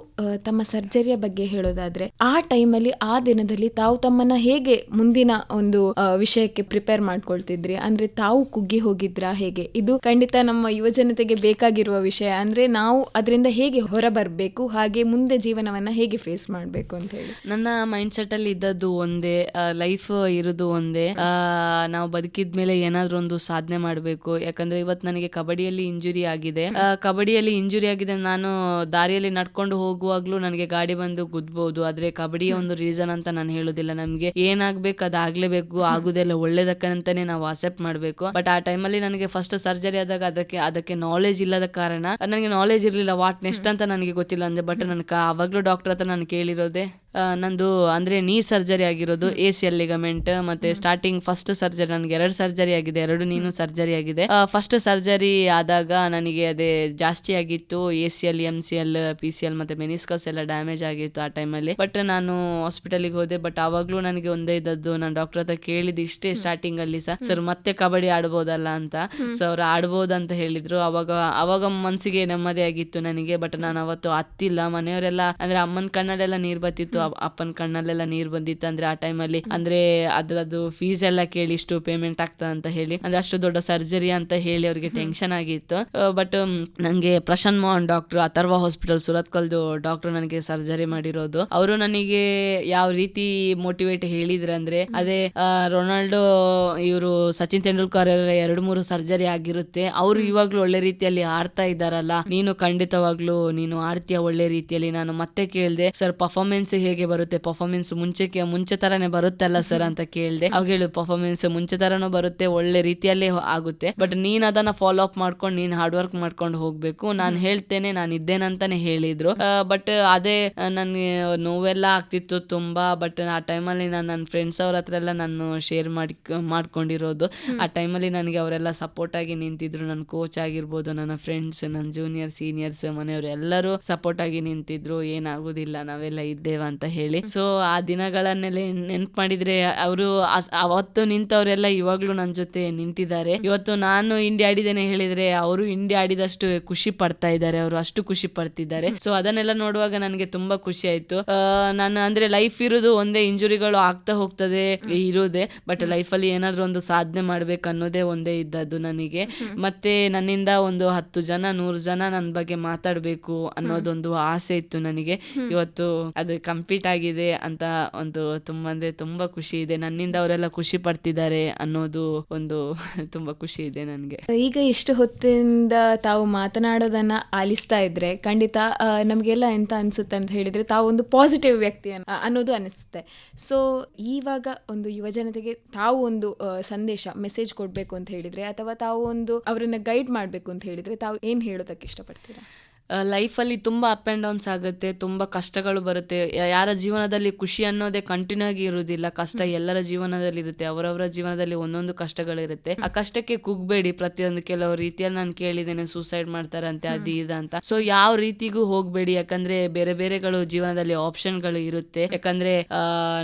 ತಮ್ಮ ಸರ್ಜರಿಯ ಬಗ್ಗೆ ಹೇಳೋದಾದ್ರೆ, ಆ ಟೈಮಲ್ಲಿ ಆ ದಿನದಲ್ಲಿ ತಾವು ತಮ್ಮನ್ನ ಹೇಗೆ ಮುಂದಿನ ಒಂದು ವಿಷಯಕ್ಕೆ ಪ್ರಿಪೇರ್ ಮಾಡ್ಕೊಳ್ತಿದ್ರಿ? ಅಂದ್ರೆ ತಾವು ಕುಗ್ಗಿ ಹೋಗಿದ್ರಾ ಹೇಗೆ? ಇದು ಖಂಡಿತ ನಮ್ಮ ಯುವಜನತೆಗೆ ಬೇಕಾಗಿರುವ ವಿಷಯ. ಅಂದ್ರೆ ನಾವು ಅದರಿಂದ ಹೇಗೆ ಹೊರಬರ್ಬೇಕು, ಹಾಗೆ ಮುಂದೆ ಜೀವನವನ್ನ ಹೇಗೆ ಫೇಸ್ ಮಾಡ್ಬೇಕು ಅಂತ ಹೇಳಿ. ನನ್ನ ಮೈಂಡ್ ಸೆಟ್ ಅಲ್ಲಿ ಇದ್ದದ್ದು ಒಂದೇ, ಲೈಫ್ ಇರೋದು ಒಂದೇ. ನಾವು ಬದುಕಿದ್ಮೇಲೆ ಏನಾದ್ರೂ ಒಂದು ಸಾಧನೆ ಮಾಡ್ಬೇಕು. ಯಾಕಂದ್ರೆ ಇವತ್ತು ನನಗೆ ಕಬಡ್ಡಿಯಲ್ಲಿ ಇಂಜುರಿ ಆಗಿದೆ. ನಾನು ದಾರಿಯಲ್ಲಿ ನಡ್ಕೊಂಡು ಹೋಗುವಾಗ್ಲೂ ನನಗೆ ಗಾಡಿ ಬಂದು ಗುದ್ಬಹುದು. ಆದ್ರೆ ಕಬಡ್ಡಿಯ ಒಂದು ರೀಸನ್ ಅಂತ ನಾನು ಹೇಳುದಿಲ್ಲ. ನಮ್ಗೆ ಏನಾಗ್ಬೇಕು ಅದಾಗ್ಲೇಬೇಕು, ಆಗುದೆಲ್ಲ ಒಳ್ಳೇದಕ್ಕಂತಾನೆ ನಾವು ಅಕ್ಸೆಪ್ಟ್ ಮಾಡ್ಬೇಕು. ಬಟ್ ಆ ಟೈಮಲ್ಲಿ ನನಗೆ ಫಸ್ಟ್ ಸರ್ಜರಿ ಆದಾಗ ಅದಕ್ಕೆ ನಾಲೆಜ್ ಇಲ್ಲದ ಕಾರಣ, ನನಗೆ ನಾಲೆಜ್ ಇರ್ಲಿಲ್ಲ ವಾಟ್ ನೆಕ್ಸ್ಟ್ ಅಂತ ನನಗೆ ಗೊತ್ತಿಲ್ಲ ಅಂದ್ರೆ. ಬಟ್ ಅವಾಗ್ಲೂ ಡಾಕ್ಟರ್ ಹತ್ರ ನಾನು ಕೇಳಿರೋದೆ, ನಂದು ಅಂದ್ರೆ ನೀ ಸರ್ಜರಿ ಆಗಿರೋದು ACL ಲಿಗಮೆಂಟ್. ಮತ್ತೆ ಸ್ಟಾರ್ಟಿಂಗ್ ಫಸ್ಟ್ ಸರ್ಜರಿ ನನಗೆ 2 ಸರ್ಜರಿ ಆಗಿದೆ, 2 ನೀನು ಸರ್ಜರಿ ಆಗಿದೆ. ಫಸ್ಟ್ ಸರ್ಜರಿ ಆದಾಗ ನನಗೆ ಅದೇ ಜಾಸ್ತಿ ಆಗಿತ್ತು, ACL MCL PCL ಮತ್ತೆ ಮೆನಿಸ್ಕಸ್ ಎಲ್ಲ ಡ್ಯಾಮೇಜ್ ಆಗಿತ್ತು ಆ ಟೈಮಲ್ಲಿ. ಬಟ್ ನಾನು ಹಾಸ್ಪಿಟಲ್ಗೆ ಹೋದೆ. ಬಟ್ ಅವಾಗ್ಲೂ ನನಗೆ ಒಂದೇ ಇದ್ದದ್ದು, ನಾನು ಡಾಕ್ಟರ್ ಹತ್ರ ಕೇಳಿದ್ ಇಷ್ಟೇ ಸ್ಟಾರ್ಟಿಂಗ್ ಅಲ್ಲಿ, ಸರ್ ಮತ್ತೆ ಕಬಡ್ಡಿ ಆಡ್ಬೋದಲ್ಲ ಅಂತ. ಸೊ ಅವ್ರು ಆಡ್ಬೋದಂತ ಹೇಳಿದ್ರು. ಅವಾಗ ಮನ್ಸಿಗೆ ನೆಮ್ಮದಿ ಆಗಿತ್ತು ನನಗೆ. ಬಟ್ ನಾನು ಅವತ್ತು ಹತ್ತಿಲ್ಲ. ಮನೆಯವರೆಲ್ಲ ಅಂದ್ರೆ ಅಮ್ಮನ ಕಣ್ಣಲ್ಲೆಲ್ಲ ನೀರ್ ಬತ್ತಿತ್ತು, ಅಪ್ಪನ ಕಣ್ಣಲ್ಲೆಲ್ಲ ನೀರ್ ಬಂದಿತ್ತು. ಅಂದ್ರೆ ಆ ಟೈಮಲ್ಲಿ ಅಂದ್ರೆ ಅದ್ರದ್ದು ಫೀಸ್ ಎಲ್ಲ ಕೇಳಿ ಇಷ್ಟು ಪೇಮೆಂಟ್ ಆಗ್ತದ ಅಂತ ಹೇಳಿ, ಅಂದ್ರೆ ಅಷ್ಟು ದೊಡ್ಡ ಸರ್ಜರಿ ಅಂತ ಹೇಳಿ ಅವ್ರಿಗೆ ಟೆನ್ಷನ್ ಆಗಿತ್ತು. ಬಟ್ ನಂಗೆ ಪ್ರಶಾಂತ್ ಮೋಹನ್ ಡಾಕ್ಟರ್, ಅಥರ್ವ ಹಾಸ್ಪಿಟಲ್ ಸುರತ್ಕಲ್ದು ಡಾಕ್ಟರ್ ನನಗೆ ಸರ್ಜರಿ ಮಾಡಿರೋದು. ಅವರು ನನಗೆ ಯಾವ ರೀತಿ ಮೋಟಿವೇಟ್ ಹೇಳಿದ್ರೆ ಅಂದ್ರೆ, ಅದೇ ರೊನಾಲ್ಡೋ ಇವರು ಸಚಿನ್ ತೆಂಡೂಲ್ಕರ್ 2-3 ಸರ್ಜರಿ ಆಗಿರುತ್ತೆ, ಅವರು ಇವಾಗ್ಲೂ ಒಳ್ಳೆ ರೀತಿಯಲ್ಲಿ ಆಡ್ತಾ ಇದ್ದಾರಲ್ಲ, ನೀನು ಖಂಡಿತವಾಗ್ಲೂ ನೀನು ಆಡ್ತೀಯ ಒಳ್ಳೆ ರೀತಿಯಲ್ಲಿ. ನಾನು ಮತ್ತೆ ಕೇಳ್ದೆ, ಸರ್ ಪರ್ಫಾರ್ಮೆನ್ಸ್ ಹೇಗೆ ಬರುತ್ತೆ, ಪರ್ಫಾರ್ಮೆನ್ಸ್ ಮುಂಚೆ ತರಾನೇ ಬರುತ್ತಲ್ಲ ಸರ್ ಅಂತ ಕೇಳ್ದೆ. ಅವಾಗ ಹೇಳು, ಪರ್ಫಾರ್ಮೆನ್ಸ್ ಮುಂಚೆ ತರಾನು ಬರುತ್ತೆ, ಒಳ್ಳೆ ರೀತಿಯಲ್ಲೇ ಆಗುತ್ತೆ. ಬಟ್ ನೀನ್ ಅದನ್ನ ಫಾಲೋ ಅಪ್ ಮಾಡ್ಕೊಂಡು ನೀನ್ ಹಾರ್ಡ್ ವರ್ಕ್ ಮಾಡ್ಕೊಂಡು ಹೋಗ್ಬೇಕು, ನಾನು ಹೇಳ್ತೇನೆ, ನಾನು ಇದ್ದೇನಂತಾನೆ ಹೇಳಿದ್ರು. ಬಟ್ ಅದೇ ನನ್ಗೆ ನೋವೆಲ್ಲ ಆಗ್ತಿತ್ತು ತುಂಬಾ. ಬಟ್ ಆ ಟೈಮಲ್ಲಿ ನಾನು ನನ್ನ ಫ್ರೆಂಡ್ಸ್ ಅವ್ರ ಹತ್ರ ಎಲ್ಲ ನಾನು ಶೇರ್ ಮಾಡ್ಕೊಂಡಿರೋದು. ಆ ಟೈಮಲ್ಲಿ ನನಗೆ ಅವರೆಲ್ಲ ಸಪೋರ್ಟ್ ಆಗಿ ನಿಂತಿದ್ರು. ನನ್ನ ಕೋಚ್ ಆಗಿರ್ಬೋದು, ನನ್ನ ಫ್ರೆಂಡ್ಸ್, ನನ್ನ ಜೂನಿಯರ್ ಸೀನಿಯರ್ಸ್, ಮನೆಯವರು ಎಲ್ಲರೂ ಸಪೋರ್ಟ್ ಆಗಿ ನಿಂತಿದ್ರು. ಏನಾಗುದಿಲ್ಲ, ನಾವೆಲ್ಲ ಇದ್ದೇವೆ ಅಂತ ಹೇಳಿ. ಸೊ ಆ ದಿನಗಳನ್ನೆಲ್ಲ ನೆನ್ಪು ಮಾಡಿದ್ರೆ, ಅವರು ಅವತ್ತು ನಿಂತವರೆಲ್ಲ ಇವಾಗ್ಲೂ ನನ್ನ ಜೊತೆ ನಿಂತಿದ್ದಾರೆ. ಇವತ್ತು ನಾನು ಇಂಡಿಯಾ ಆಡಿದ್ದೇನೆ ಹೇಳಿದ್ರೆ ಅವರು ಇಂಡಿಯಾ ಆಡಿದಷ್ಟು ಖುಷಿ ಪಡ್ತಾ ಇದ್ದಾರೆ, ಅವರು ಅಷ್ಟು ಖುಷಿ ಪಡ್ತಿದ್ದಾರೆ. ಸೊ ಅದನ್ನೆಲ್ಲ ನೋಡುವಾಗ ನನಗೆ ತುಂಬಾ ಖುಷಿ ಆಯ್ತು. ನಾನು ಅಂದ್ರೆ ಲೈಫ್ ಇರೋದು ಒಂದೇ, ಇಂಜುರಿಗಳು ಆಗ್ತಾ ಹೋಗ್ತದೆ ಇರೋದೇ. ಬಟ್ ಲೈಫಲ್ಲಿ ಏನಾದ್ರೂ ಒಂದು ಸಾಧನೆ ಮಾಡ್ಬೇಕು ಅನ್ನೋದೇ ಒಂದೇ ಇದ್ದದ್ದು ನನಗೆ. ಮತ್ತೆ ನನ್ನಿಂದ ಒಂದು 10 ಜನ 100 ಜನ ನನ್ನ ಬಗ್ಗೆ ಮಾತಾಡ್ಬೇಕು ಅನ್ನೋದೊಂದು ಆಸೆ ಇತ್ತು ನನಗೆ. ಇವತ್ತು ಅದು ಕಂಪ್ಲೀಟ್ ಆಗಿದೆ ಅಂತ ಒಂದು ತುಂಬಾ ಅಂದ್ರೆ ತುಂಬಾ ಖುಷಿ ಇದೆ. ನನ್ನಿಂದ ಅವರೆಲ್ಲ ಖುಷಿ ಪಡ್ತಿದ್ದಾರೆ ಅನ್ನೋದು ಒಂದು ತುಂಬಾ ಖುಷಿ ಇದೆ ನನಗೆ. ಈಗ ಇಷ್ಟು ಹೊತ್ತಿಂದ ತಾವು ಮಾತನಾಡೋದನ್ನ ಆಲಿಸ್ತಾ ಇದ್ರೆ ಖಂಡಿತ ನಮಗೆಲ್ಲ ಎಂತ ಅನ್ಸುತ್ತೆ ಅಂತ ಹೇಳಿದ್ರೆ, ತಾವು ಒಂದು ಪಾಸಿಟಿವ್ ವ್ಯಕ್ತಿ ಅನ್ನೋದು ಅನಿಸುತ್ತೆ. ಸೊ ಇವಾಗ ಒಂದು ಯುವಜನತೆಗೆ ತಾವು ಒಂದು ಸಂದೇಶ ಮೆಸೇಜ್ ಕೊಡ್ಬೇಕು ಅಂತ ಹೇಳಿದ್ರೆ, ಅಥವಾ ತಾವು ಒಂದು ಅವರನ್ನ ಗೈಡ್ ಮಾಡ್ಬೇಕು ಅಂತ ಹೇಳಿದ್ರೆ, ತಾವು ಏನ್ ಹೇಳೋದಕ್ಕೆ ಇಷ್ಟಪಡ್ತೀರಾ? ಲೈಫಲ್ಲಿ ತುಂಬ ಅಪ್ ಆ್ಯಂಡ್ ಡೌನ್ಸ್ ಆಗುತ್ತೆ, ತುಂಬ ಕಷ್ಟಗಳು ಬರುತ್ತೆ. ಯಾರ ಜೀವನದಲ್ಲಿ ಖುಷಿ ಅನ್ನೋದೇ ಕಂಟಿನ್ಯೂ ಆಗಿ ಇರುವುದಿಲ್ಲ, ಕಷ್ಟ ಎಲ್ಲರ ಜೀವನದಲ್ಲಿ ಇರುತ್ತೆ, ಅವರವರ ಜೀವನದಲ್ಲಿ ಒಂದೊಂದು ಕಷ್ಟಗಳಿರುತ್ತೆ. ಆ ಕಷ್ಟಕ್ಕೆ ಕುಗ್ಬೇಡಿ. ಪ್ರತಿಯೊಂದು ಕೆಲವು ರೀತಿಯಲ್ಲಿ ನಾನು ಕೇಳಿದ್ದೇನೆ ಸೂಸೈಡ್ ಮಾಡ್ತಾರಂತೆ ಅದು ಇದು ಅಂತ. ಸೊ ಯಾವ ರೀತಿಗೂ ಹೋಗ್ಬೇಡಿ, ಯಾಕಂದ್ರೆ ಬೇರೆ ಬೇರೆಗಳು ಜೀವನದಲ್ಲಿ ಆಪ್ಷನ್ಗಳು ಇರುತ್ತೆ. ಯಾಕಂದ್ರೆ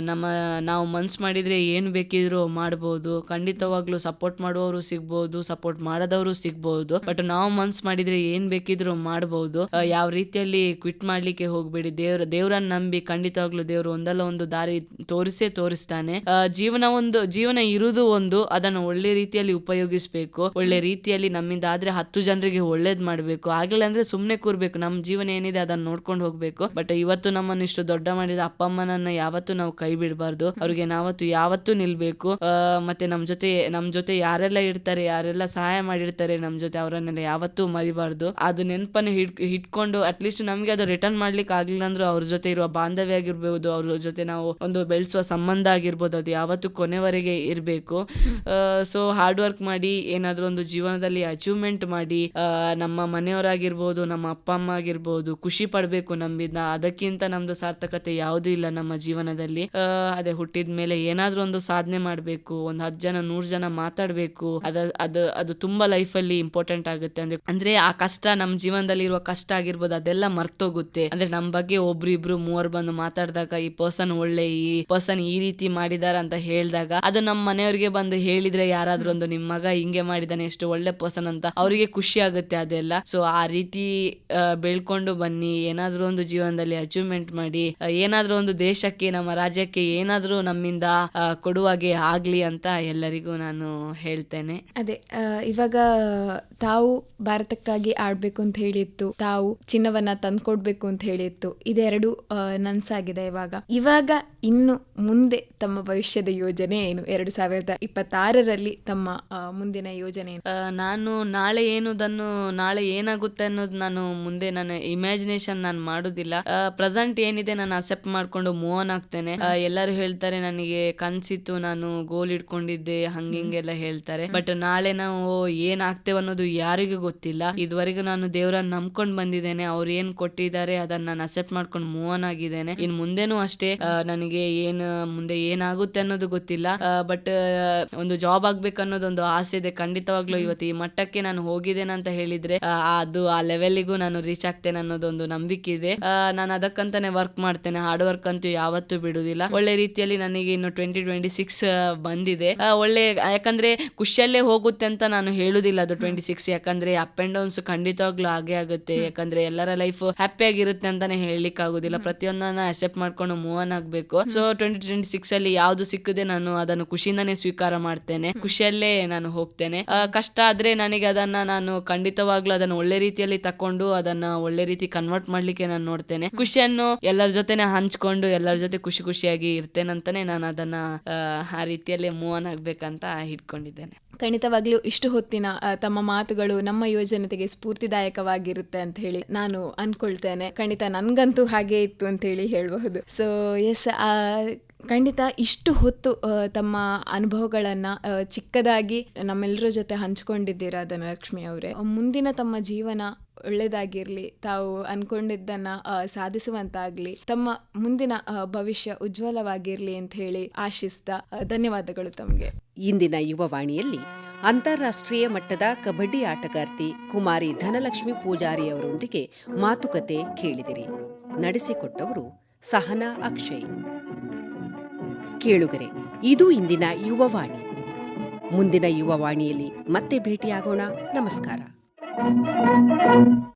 ನಾವು ಮನ್ಸು ಮಾಡಿದ್ರೆ ಏನು ಬೇಕಿದ್ರು ಮಾಡ್ಬೋದು. ಖಂಡಿತವಾಗ್ಲೂ ಸಪೋರ್ಟ್ ಮಾಡುವವರು ಸಿಗ್ಬೋದು, ಸಪೋರ್ಟ್ ಮಾಡದವರು ಸಿಗ್ಬೋದು. ಬಟ್ ನಾವು ಮನ್ಸು ಮಾಡಿದ್ರೆ ಏನ್ ಬೇಕಿದ್ರು ಮಾಡ್ಬೋದು. ಯಾವ ರೀತಿಯಲ್ಲಿ ಕ್ವಿಟ್ ಮಾಡ್ಲಿಕ್ಕೆ ಹೋಗ್ಬೇಡಿ. ದೇವ್ರನ್ನ ನಂಬಿ ಖಂಡಿತವಾಗ್ಲೂ ದೇವ್ರು ಒಂದಲ್ಲ ಒಂದು ದಾರಿ ತೋರಿಸ್ತಾನೆ. ಜೀವನ ಇರುವುದು ಒಂದು, ಅದನ್ನು ಒಳ್ಳೆ ರೀತಿಯಲ್ಲಿ ಉಪಯೋಗಿಸ್ಬೇಕು. ಒಳ್ಳೆ ರೀತಿಯಲ್ಲಿ ನಮ್ಮಿಂದ ಆದ್ರೆ 10 ಜನರಿಗೆ ಒಳ್ಳೇದ್ ಮಾಡ್ಬೇಕು. ಆಗ್ಲಿಲ್ಲ ಅಂದ್ರೆ ಸುಮ್ನೆ ಕೂರ್ಬೇಕು. ನಮ್ ಜೀವನ ಏನಿದೆ ಅದನ್ನ ನೋಡ್ಕೊಂಡು ಹೋಗ್ಬೇಕು. ಬಟ್ ಇವತ್ತು ನಮ್ಮನ್ನು ಇಷ್ಟು ದೊಡ್ಡ ಮಾಡಿದ ಅಪ್ಪ ಅಮ್ಮನನ್ನ ಯಾವತ್ತೂ ನಾವು ಕೈ ಬಿಡಬಾರ್ದು. ಅವ್ರಿಗೆ ಯಾವತ್ತೂ ನಿಲ್ಬೇಕು. ಮತ್ತೆ ನಮ್ ಜೊತೆ ಯಾರೆಲ್ಲ ಇರ್ತಾರೆ, ಯಾರೆಲ್ಲ ಸಹಾಯ ಮಾಡಿರ್ತಾರೆ ನಮ್ ಜೊತೆ, ಅವರನ್ನೆಲ್ಲ ಯಾವತ್ತೂ ಮರಿಬಾರ್ದು. ಅದು ನೆನಪನ್ನು ಇಟ್ಕೊಂಡು ಅಟ್ಲೀಸ್ಟ್ ನಮ್ಗೆ ಅದು ರಿಟರ್ನ್ ಮಾಡ್ಲಿಕ್ಕೆ ಆಗ್ಲಿಲ್ಲ ಅಂದ್ರೂ ಅವ್ರ ಜೊತೆ ಇರುವ ಬಾಂಧವ್ಯ ಆಗಿರ್ಬೋದು, ಅವ್ರ ಜೊತೆ ನಾವು ಒಂದು ಬೆಳೆಸುವ ಸಂಬಂಧ ಆಗಿರ್ಬೋದು, ಅದು ಯಾವತ್ತೂ ಕೊನೆವರೆಗೆ ಇರಬೇಕು. ಸೊ ಹಾರ್ಡ್ ವರ್ಕ್ ಮಾಡಿ, ಏನಾದ್ರೂ ಒಂದು ಜೀವನದಲ್ಲಿ ಅಚೀವ್ಮೆಂಟ್ ಮಾಡಿ, ನಮ್ಮ ಮನೆಯವರಾಗಿರ್ಬೋದು, ನಮ್ಮ ಅಪ್ಪ ಅಮ್ಮ ಆಗಿರ್ಬೋದು ಖುಷಿ ಪಡ್ಬೇಕು ನಮ್ಮಿಂದ. ಅದಕ್ಕಿಂತ ನಮ್ದು ಸಾರ್ಥಕತೆ ಯಾವುದೂ ಇಲ್ಲ ನಮ್ಮ ಜೀವನದಲ್ಲಿ. ಅದೇ ಹುಟ್ಟಿದ ಮೇಲೆ ಏನಾದ್ರೂ ಒಂದು ಸಾಧನೆ ಮಾಡ್ಬೇಕು, ಒಂದು 10 ಜನ 100 ಜನ ಮಾತಾಡ್ಬೇಕು. ಅದು ತುಂಬಾ ಲೈಫಲ್ಲಿ ಇಂಪಾರ್ಟೆಂಟ್ ಆಗುತ್ತೆ. ಅಂದ್ರೆ ಆ ಕಷ್ಟ, ನಮ್ಮ ಜೀವನದಲ್ಲಿ ಇರುವ ಕಷ್ಟ ಆಗಿರ್ಬೋದು, ಅದೆಲ್ಲ ಮರ್ತೋಗುತ್ತೆ. ಅಂದ್ರೆ ನಮ್ಮ ಬಗ್ಗೆ 1 2 3 ಬಂದು ಮಾತಾಡಿದಾಗ, ಈ ಪರ್ಸನ್ ಒಳ್ಳೆ, ಈ ಪರ್ಸನ್ ಈ ರೀತಿ ಮಾಡಿದಾರ ಅಂತ ಹೇಳಿದಾಗ, ಅದು ನಮ್ಮ ಮನೆಯವ್ರಿಗೆ ಬಂದು ಹೇಳಿದ್ರೆ, ಯಾರಾದ್ರೂ ಒಂದು ನಿಮ್ಮ ಮಗ ಹಿಂಗೆ ಮಾಡಿದಾನೆ, ಎಷ್ಟು ಒಳ್ಳೆ ಪರ್ಸನ್ ಅಂತ ಅವರಿಗೆ ಖುಷಿ ಆಗುತ್ತೆ ಅದೆಲ್ಲ. ಸೊ ಆ ರೀತಿ ಬೆಳ್ಕೊಂಡು ಬನ್ನಿ. ಏನಾದ್ರೂ ಒಂದು ಜೀವನದಲ್ಲಿ ಅಚೀವ್ಮೆಂಟ್ ಮಾಡಿ, ಏನಾದ್ರೂ ಒಂದು ದೇಶಕ್ಕೆ, ನಮ್ಮ ರಾಜ್ಯಕ್ಕೆ ಏನಾದ್ರೂ ನಮ್ಮಿಂದ ಕೊಡುವಾಗೆ ಆಗ್ಲಿ ಅಂತ ಎಲ್ಲರಿಗೂ ನಾನು ಹೇಳ್ತೇನೆ. ಅದೇ ಇವಾಗ ತಾವು ಭಾರತಕ್ಕಾಗಿ ಆಡ್ಬೇಕು ಅಂತ ಹೇಳಿತ್ತು, ತಾವು ಚಿನ್ನವನ್ನ ತಂದ್ಕೊಡ್ಬೇಕು ಅಂತ ಹೇಳಿತ್ತು. ಇದೆರಡು ನನ್ಸಾಗಿದೆ. ಇವಾಗ ಇನ್ನು ಮುಂದೆ ತಮ್ಮ ಭವಿಷ್ಯದ ಯೋಜನೆ ಏನು? 2026ರಲ್ಲಿ ತಮ್ಮ ಮುಂದಿನ ಯೋಜನೆ ಏನು? ನಾನು ನಾಳೆ ಏನಾಗುತ್ತೆ ಅನ್ನೋದು ನಾನು ಮುಂದೆ ನನ್ನ ಇಮ್ಯಾಜಿನೇಷನ್ ನಾನು ಮಾಡೋದಿಲ್ಲ. ಪ್ರೆಸೆಂಟ್ ಏನಿದೆ ನಾನು ಅಕ್ಸೆಪ್ಟ್ ಮಾಡ್ಕೊಂಡು ಮೂವ್ ಆನ್ ಆಗ್ತೇನೆ. ಎಲ್ಲರೂ ಹೇಳ್ತಾರೆ ನನಗೆ ಕನ್ಸಿತ್ತು, ನಾನು ಗೋಲ್ ಇಟ್ಕೊಂಡಿದ್ದೆ, ಹಂಗೆಲ್ಲ ಹೇಳ್ತಾರೆ. ಬಟ್ ನಾಳೆ ನಾವು ಏನ್ ಆಗ್ತೇವೆ ಅನ್ನೋದು ಯಾರಿಗೂ ಗೊತ್ತಿಲ್ಲ. ಇದುವರೆಗೂ ನಾನು ದೇವರನ್ನ ನಂಬ್ಕೊಂಡ್ ಬಂದಿದ್ದೇನೆ. ಅವ್ರು ಏನ್ ಕೊಟ್ಟಿದ್ದಾರೆ ಅದನ್ನ ನಾನು ಅಕ್ಸೆಪ್ಟ್ ಮಾಡ್ಕೊಂಡು ಮೂವ್ ಆನ್ ಆಗಿದ್ದೇನೆ. ಇನ್ ಮುಂದೆನೂ ಅಷ್ಟೇ. ನನಗೆ ಮುಂದೆ ಏನಾಗುತ್ತೆ ಅನ್ನೋದು ಗೊತ್ತಿಲ್ಲ. ಬಟ್ ಒಂದು ಜಾಬ್ ಆಗ್ಬೇಕು ಅನ್ನೋದೊಂದು ಆಸೆ ಇದೆ. ಖಂಡಿತವಾಗ್ಲೂ ಇವತ್ತು ಈ ಮಟ್ಟಕ್ಕೆ ನಾನು ಹೋಗಿದ್ದೇನೆ ಅಂತ ಹೇಳಿದ್ರೆ, ಅದು ಆ ಲೆವೆಲ್ಗೂ ನಾನು ರೀಚ್ ಆಗ್ತೇನೆ ಅನ್ನೋದೊಂದು ನಂಬಿಕೆ ಇದೆ. ನಾನು ಅದಕ್ಕಂತಾನೆ ವರ್ಕ್ ಮಾಡ್ತೇನೆ. ಹಾರ್ಡ್ ವರ್ಕ್ ಅಂತೂ ಯಾವತ್ತೂ ಬಿಡುದಿಲ್ಲ. ಒಳ್ಳೆ ರೀತಿಯಲ್ಲಿ ನನಗೆ ಇನ್ನು 2026 ಬಂದಿದೆ. ಯಾಕಂದ್ರೆ ಖುಷಿಯಲ್ಲೇ ಹೋಗುತ್ತೆ ಅಂತ ನಾನು ಹೇಳುದಿಲ್ಲ ಅದು 26. ಯಾಕಂದ್ರೆ ಅಪ್ ಅಂಡ್ ಡೌನ್ಸ್ ಖಂಡಿತವಾಗ್ಲೂ ಆಗೇ ಆಗುತ್ತೆ. ಯಾಕಂದ್ರೆ ಎಲ್ಲರ ಲೈಫ್ ಹ್ಯಾಪಿ ಆಗಿರುತ್ತೆ ಅಂತಾನೆ ಹೇಳಲಿಕ್ಕೆ ಆಗುದಿಲ್ಲ. ಪ್ರತಿಯೊಂದನ್ನ ಅಕ್ಸೆಪ್ಟ್ ಮಾಡ್ಕೊಂಡು ಮೂವ್ ಆನ್ ಆಗ್ಬೇಕು. ಸೊ 2026 ಅಲ್ಲಿ ಯಾವ್ದು ಸಿಕ್ಕದೆ ನಾನು ಅದನ್ನು ಖುಷಿಯಿಂದಾನೇ ಸ್ವೀಕಾರ ಮಾಡ್ತೇನೆ. ಖುಷಿಯಲ್ಲೇ ನಾನು ಹೋಗ್ತೇನೆ. ಕಷ್ಟ ಆದ್ರೆ ನನಗೆ ಅದನ್ನ ನಾನು ಖಂಡಿತವಾಗ್ಲೂ ಅದನ್ನು ಒಳ್ಳೆ ರೀತಿಯಲ್ಲಿ ತಕೊಂಡು ಅದನ್ನ ಒಳ್ಳೆ ರೀತಿ ಕನ್ವರ್ಟ್ ಮಾಡ್ಲಿಕ್ಕೆ ನಾನು ನೋಡ್ತೇನೆ. ಖುಷಿಯನ್ನು ಎಲ್ಲರ ಜೊತೆನೆ ಹಂಚ್ಕೊಂಡು ಎಲ್ಲರ ಜೊತೆ ಖುಷಿಯಾಗಿ ಇರ್ತೇನಂತಾನೆ ನಾನು ಅದನ್ನ ಆ ರೀತಿಯಲ್ಲೇ ಮೂವ್ ಆನ್ ಆಗ್ಬೇಕಂತ ಇಟ್ಕೊಂಡಿದ್ದೇನೆ. ಖಂಡಿತವಾಗ್ಲೂ ಇಷ್ಟು ಹೊತ್ತಿನ ತಮ್ಮ ಮಾತುಗಳು ನಮ್ಮ ಯೋಜನೆಗೆ ಸ್ಫೂರ್ತಿದಾಯಕವಾಗಿರುತ್ತೆ ಅಂತ ಹೇಳಿ ನಾನು ಅನ್ಕೊಳ್ತೇನೆ. ಖಂಡಿತ ನನ್ಗಂತೂ ಹಾಗೆ ಇತ್ತು ಅಂತ ಹೇಳಿ ಹೇಳಬಹುದು. ಸೊ ಎಸ್, ಖಂಡಿತ ಇಷ್ಟು ಹೊತ್ತು ತಮ್ಮ ಅನುಭವಗಳನ್ನು ಚಿಕ್ಕದಾಗಿ ನಮ್ಮೆಲ್ಲರ ಜೊತೆ ಹಂಚ್ಕೊಂಡಿದ್ದೀರಾ ಧನಲಕ್ಷ್ಮಿ ಅವರೇ. ಮುಂದಿನ ತಮ್ಮ ಜೀವನ ಒಳ್ಳೆಯದಾಗಿರಲಿ, ತಾವು ಅನ್ಕೊಂಡಿದ್ದನ್ನು ಸಾಧಿಸುವಂತಾಗಲಿ, ತಮ್ಮ ಮುಂದಿನ ಭವಿಷ್ಯ ಉಜ್ವಲವಾಗಿರಲಿ ಅಂತ ಹೇಳಿ ಆಶಿಸ್ತಾ ಧನ್ಯವಾದಗಳು ತಮಗೆ. ಇಂದಿನ ಯುವವಾಣಿಯಲ್ಲಿ ಅಂತಾರಾಷ್ಟ್ರೀಯ ಮಟ್ಟದ ಕಬಡ್ಡಿ ಆಟಗಾರ್ತಿ ಕುಮಾರಿ ಧನಲಕ್ಷ್ಮಿ ಪೂಜಾರಿ ಅವರೊಂದಿಗೆ ಮಾತುಕತೆ ಕೇಳಿದಿರಿ. ನಡೆಸಿಕೊಟ್ಟವರು ಸಹನಾ ಅಕ್ಷಯ್. ಕೇಳುಗರೆ, ಇದು ಇಂದಿನ ಯುವವಾಣಿ. ಮುಂದಿನ ಯುವವಾಣಿಯಲ್ಲಿ ಮತ್ತೆ ಭೇಟಿಯಾಗೋಣ. ನಮಸ್ಕಾರ.